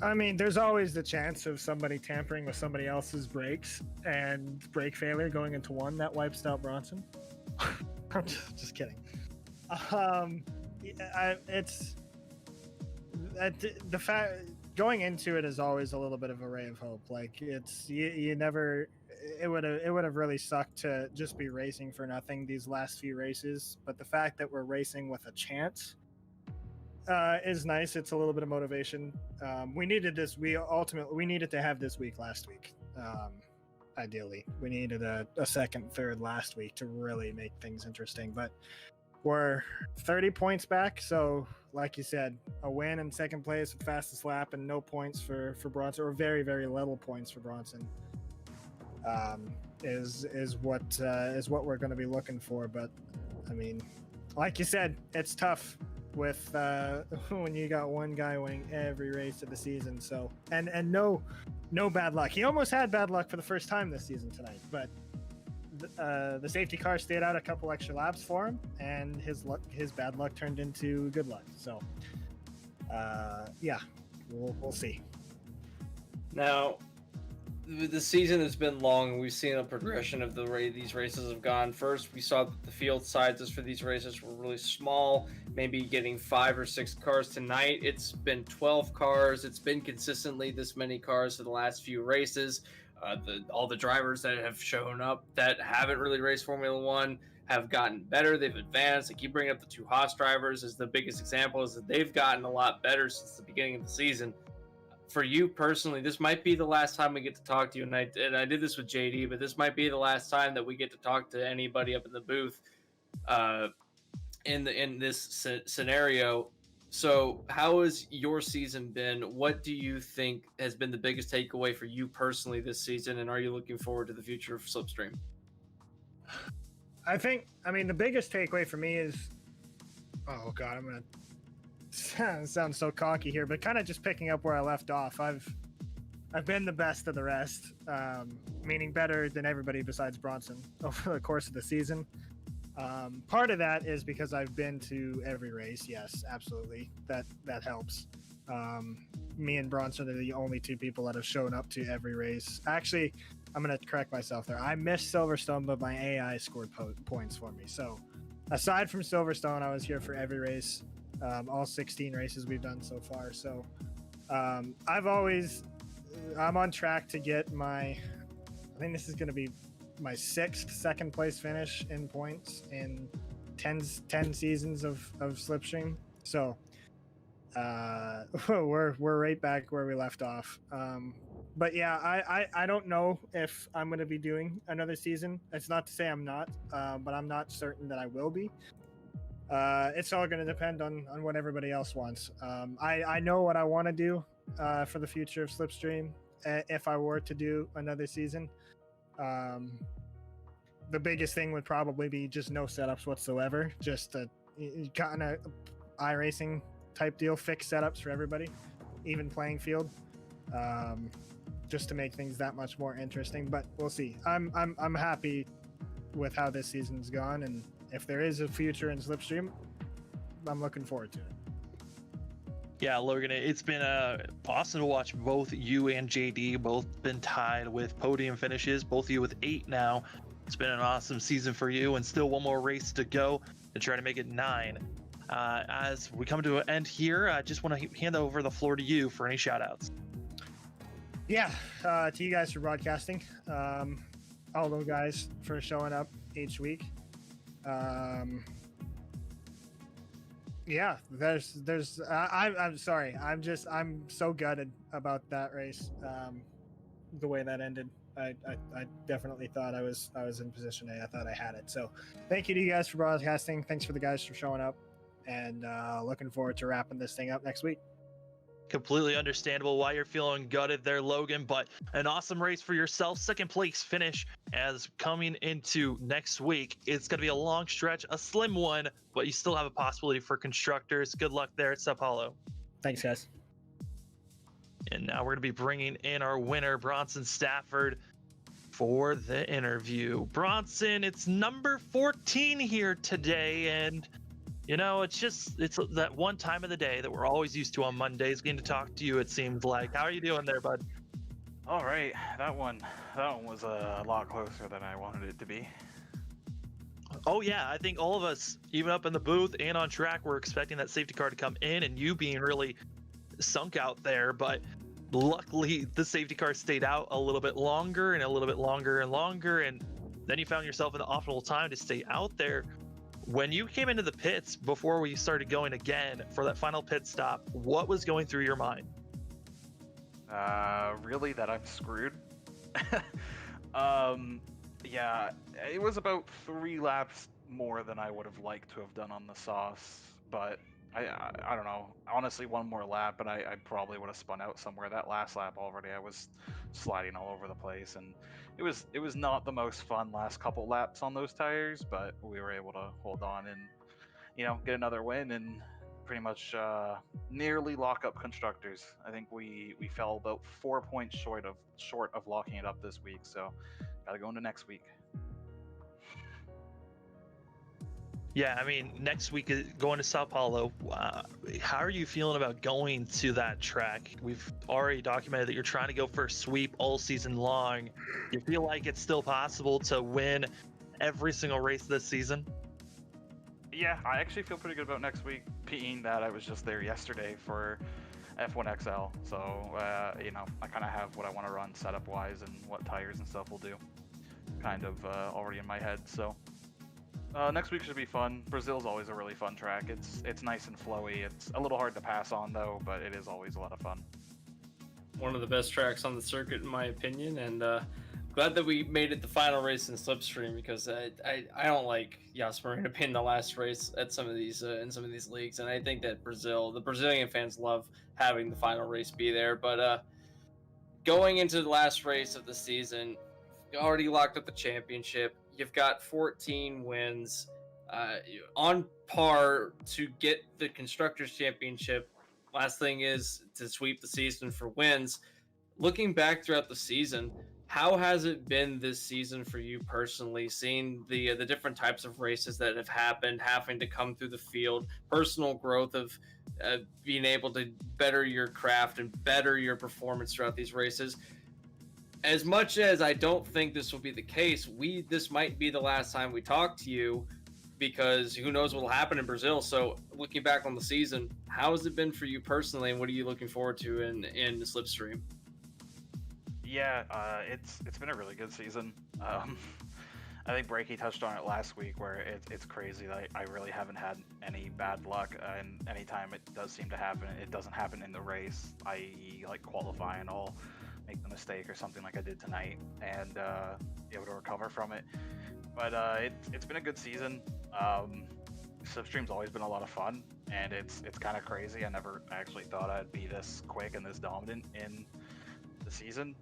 I mean, there's always the chance of somebody tampering with somebody else's brakes and brake failure going into one that wipes out Bronson. I'm just kidding. It's the fact going into it is always a little bit of a ray of hope. Like you never. It would have really sucked to just be racing for nothing these last few races. But the fact that we're racing with a chance is nice. It's a little bit of motivation. We needed this. We needed to have this week last week. Ideally, we needed a second, third last week to really make things interesting. But we're 30 points back. So, like you said, a win in second place, fastest lap, and no points for Bronson, or very, very little points for Bronson. Is what we're going to be looking for. But I mean, like you said, it's tough with when you got one guy winning every race of the season. So and no bad luck. He almost had bad luck for the first time this season tonight, but the safety car stayed out a couple extra laps for him, and his bad luck turned into good luck. So yeah, we'll see. Now, the season has been long. We've seen a progression of the way these races have gone. First, we saw that the field sizes for these races were really small, maybe getting 5 or 6 cars tonight. It's been 12 cars. It's been consistently this many cars for the last few races. All the drivers that have shown up that haven't really raced Formula One have gotten better. They've advanced. I keep bringing up the 2 Haas drivers as the biggest example, is that they've gotten a lot better since the beginning of the season. For you personally, this might be the last time we get to talk to you, and I did this with JD, but this might be the last time that we get to talk to anybody up in the booth in this scenario. So how has your season been? What do you think has been the biggest takeaway for you personally this season, and are you looking forward to the future of Slipstream? I mean, the biggest takeaway for me is, oh God, I'm going to sound so cocky here, but kind of just picking up where I left off. I've been the best of the rest, meaning better than everybody besides Bronson over the course of the season. Part of that is because I've been to every race. Yes, absolutely. That helps. Me and Bronson are the only 2 people that have shown up to every race. Actually, I'm going to correct myself there. I missed Silverstone, but my AI scored points for me. So aside from Silverstone, I was here for every race. All 16 races we've done so far. So I'm on track to get I think this is going to be my 6th second place finish in points in 10 seasons of Slipstream. So we're right back where we left off. But yeah, I don't know if I'm going to be doing another season. It's not to say I'm not, but I'm not certain that I will be. It's all going to depend on what everybody else wants. I know what I want to do for the future of Slipstream if I were to do another season. The biggest thing would probably be just no setups whatsoever, just a kind of iRacing type deal, fixed setups for everybody, even playing field, just to make things that much more interesting. But we'll see. I'm happy with how this season's gone, and if there is a future in Slipstream, I'm looking forward to it. Yeah, Logan, it's been awesome to watch both you and JD both been tied with podium finishes, both of you with 8 now. It's been an awesome season for you, and still one more race to go to try to make it 9. As we come to an end here, I just want to hand over the floor to you for any shout outs. Yeah, to you guys for broadcasting, all those guys for showing up each week. Yeah, I'm sorry. I'm so gutted about that race. The way that ended. I definitely thought I was in position A. I thought I had it. So thank you to you guys for broadcasting. Thanks for the guys for showing up, and looking forward to wrapping this thing up next week. Completely understandable why you're feeling gutted there, Logan, but an awesome race for yourself. Second place finish as coming into next week. It's going to be a long stretch, a slim one, but you still have a possibility for constructors. Good luck there at Sao Paulo. Thanks, guys. And now we're going to be bringing in our winner, Bronson Stafford, for the interview. Bronson, it's number 14 here today, and you know, it's that one time of the day that we're always used to on Mondays, getting to talk to you, it seems like. How are you doing there, bud? All right, that one was a lot closer than I wanted it to be. Oh yeah, I think all of us, even up in the booth and on track, were expecting that safety car to come in, and you being really sunk out there, but luckily the safety car stayed out a little bit longer and a little bit longer and longer, and then you found yourself in the optimal time to stay out there. When you came into the pits before we started going again for that final pit stop, what was going through your mind? Really that I'm screwed. Yeah, it was about 3 laps more than I would have liked to have done on the sauce, but I don't know. Honestly, one more lap, and I probably would have spun out somewhere. That last lap already, I was sliding all over the place, and it was not the most fun last couple laps on those tires, but we were able to hold on and get another win and pretty much nearly lock up constructors. I think we fell about 4 points short of locking it up this week, so got to go into next week. Yeah, I mean, next week is going to Sao Paulo. How are you feeling about going to that track? We've already documented that you're trying to go for a sweep all season long. You feel like it's still possible to win every single race this season? Yeah, I actually feel pretty good about next week, being that I was just there yesterday for F1XL. So, I kind of have what I want to run setup-wise and what tires and stuff will do kind of already in my head. So, next week should be fun. Brazil's always a really fun track. It's nice and flowy. It's a little hard to pass on, though, but it is always a lot of fun. One of the best tracks on the circuit, in my opinion, and glad that we made it the final race in Slipstream, because I don't like Yas Marina being the last race at some of these in some of these leagues, and I think that the Brazilian fans love having the final race be there. But going into the last race of the season, you already locked up the championship. You've got 14 wins, on par to get the Constructors' Championship. Last thing is to sweep the season for wins. Looking back throughout the season, how has it been this season for you personally, seeing the different types of races that have happened, having to come through the field, personal growth of being able to better your craft and better your performance throughout these races? As much as I don't think this will be the case, this might be the last time we talk to you, because who knows what will happen in Brazil. So looking back on the season, how has it been for you personally, and what are you looking forward to in the Slipstream? Yeah, it's been a really good season. I think Brakey touched on it last week, where it's crazy that I really haven't had any bad luck, and anytime it does seem to happen, it doesn't happen in the race, i.e. like qualifying, I'll make the mistake or something like I did tonight, and be able to recover from it. But it's been a good season. Slipstream's always been a lot of fun, and it's kind of crazy. I never actually thought I'd be this quick and this dominant in the season,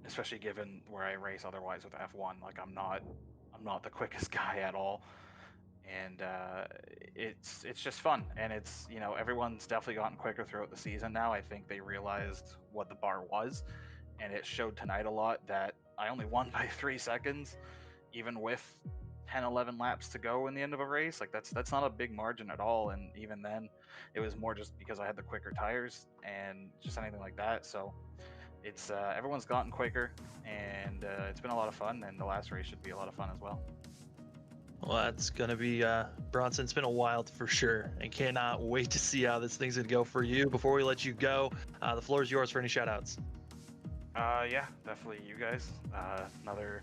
especially given where I race otherwise with F1. Like I'm not the quickest guy at all, and it's just fun, and it's everyone's definitely gotten quicker throughout the season now. I think they realized what the bar was, and it showed tonight a lot that I only won by 3 seconds, even with 10-11 laps to go in the end of a race. Like that's not a big margin at all, and even then it was more just because I had the quicker tires and just anything like that. So it's everyone's gotten quicker, and it's been a lot of fun, and the last race should be a lot of fun as well. Well, that's going to be, Bronson, it's been a while for sure, and cannot wait to see how this thing's going to go for you. Before we let you go, the floor is yours for any shout-outs. Yeah, definitely you guys. Another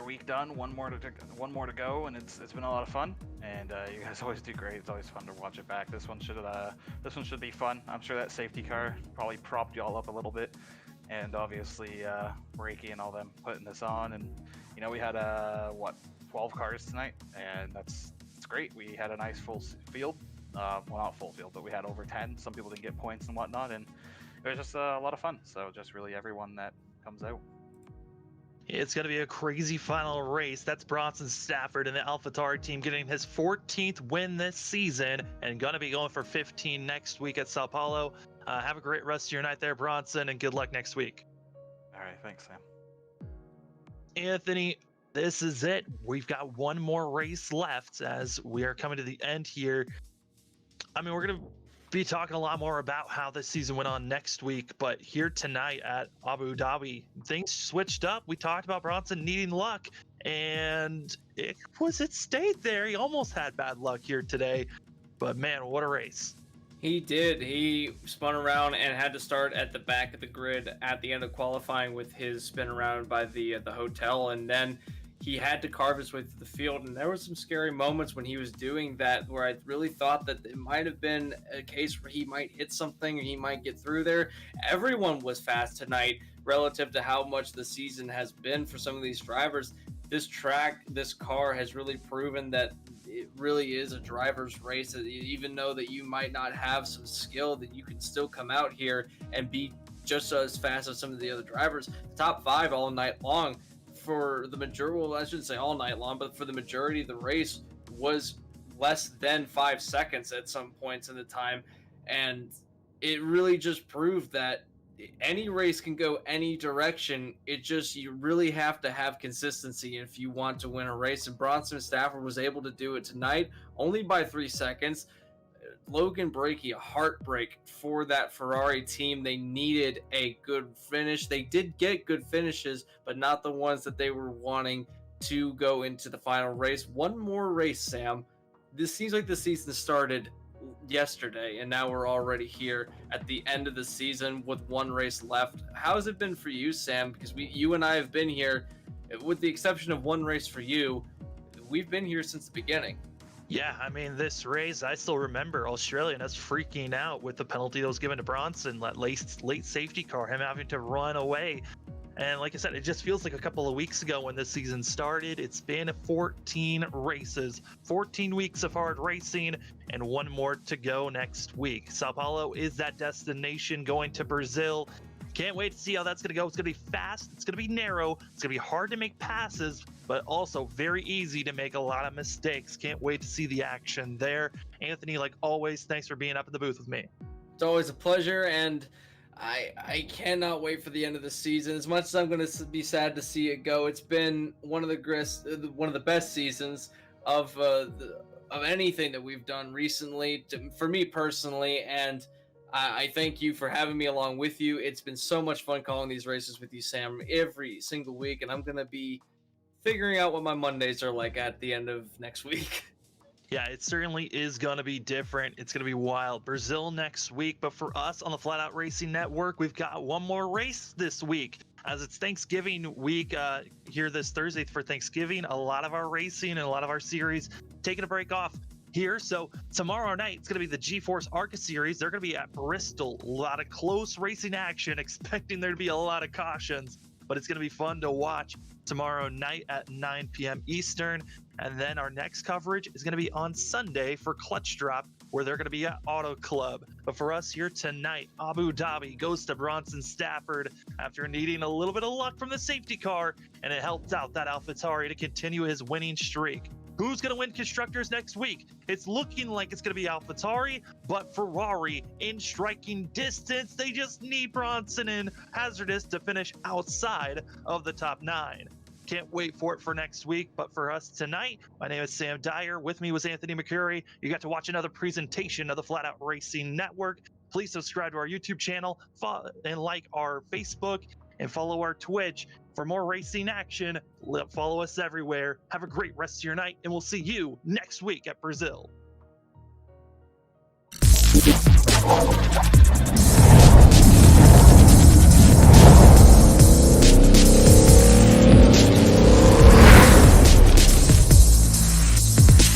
week done, one more to go, and it's been a lot of fun, and you guys always do great. It's always fun to watch it back. This one should be fun. I'm sure that safety car probably propped y'all up a little bit, and obviously Brakey and all them putting this on, and we had 12 cars tonight, and it's great. We had a nice full field. Well, not full field, but we had over 10. Some people didn't get points and whatnot, and it was just a lot of fun. So just really everyone that comes out. It's going to be a crazy final race. That's Bronson Stafford and the AlphaTauri team getting his 14th win this season, and going to be going for 15 next week at Sao Paulo. Have a great rest of your night there, Bronson, and good luck next week. All right, thanks, Sam. Anthony, this is it. We've got one more race left as we are coming to the end here. I mean, we're going to be talking a lot more about how this season went on next week, but here tonight at Abu Dhabi, things switched up. We talked about Bronson needing luck, and it stayed there. He almost had bad luck here today, but man, what a race. He did. He spun around and had to start at the back of the grid at the end of qualifying with his spin around by the hotel, and then he had to carve his way through the field. And there were some scary moments when he was doing that where I really thought that it might have been a case where he might hit something or he might get through there. Everyone was fast tonight relative to how much the season has been for some of these drivers. This track, this car has really proven that it really is a driver's race. Even though that you might not have some skill, that you can still come out here and be just as fast as some of the other drivers. Top 5 all night long for the majority, well, I shouldn't say all night long, but for the majority of the race was less than 5 seconds at some points in the time. And it really just proved that any race can go any direction. It just, you really have to have consistency if you want to win a race. And Bronson Stafford was able to do it tonight, only by 3 seconds. Logan Brakey, a heartbreak for that Ferrari team. They needed a good finish. They did get good finishes, but not the ones that they were wanting to go into the final race. One more race, Sam. This seems like the season started yesterday, and now we're already here at the end of the season with one race left. How has it been for you, Sam? Because you and I have been here, with the exception of one race for you, we've been here since the beginning. Yeah, I mean, this race, I still remember Australia and us freaking out with the penalty that was given to Bronson, that late safety car, him having to run away. And like I said, it just feels like a couple of weeks ago when this season started. It's been 14 races, 14 weeks of hard racing, and one more to go next week. Sao Paulo is that destination, going to Brazil. Can't wait to see how that's going to go. It's going to be fast. It's going to be narrow. It's going to be hard to make passes, but also very easy to make a lot of mistakes. Can't wait to see the action there. Anthony, like always, thanks for being up in the booth with me. It's always a pleasure, and I cannot wait for the end of the season. As much as I'm going to be sad to see it go, it's been one of the best seasons of anything that we've done recently, for me personally, and I thank you for having me along with you. It's been so much fun calling these races with you, Sam, every single week, and I'm going to be figuring out what my Mondays are like at the end of next week. Yeah, it certainly is going to be different. It's going to be wild. Brazil next week, but for us on the Flatout Racing Network, we've got one more race this week. As it's Thanksgiving week here this Thursday for Thanksgiving, a lot of our racing and a lot of our series taking a break off here. So tomorrow night, it's going to be the G-Force ARCA series. They're going to be at Bristol. A lot of close racing action, expecting there to be a lot of cautions, but it's going to be fun to watch tomorrow night at 9 p.m. Eastern. And then our next coverage is going to be on Sunday for Clutch Drop, where they're going to be at Auto Club. But for us here tonight, Abu Dhabi goes to Bronson Stafford after needing a little bit of luck from the safety car, and it helped out that AlphaTauri to continue his winning streak. Who's going to win Constructors next week? It's looking like it's going to be AlphaTauri, but Ferrari in striking distance. They just need Bronson and Hazardous to finish outside of the top 9. Can't wait for it for next week. But for us tonight, my name is Sam Dyer. With me was Anthony McCurry. You got to watch another presentation of the Flatout Racing Network. Please subscribe to our YouTube channel and like our Facebook and follow our Twitch for more racing action. Follow us everywhere. Have a great rest of your night, and we'll see you next week at Brazil.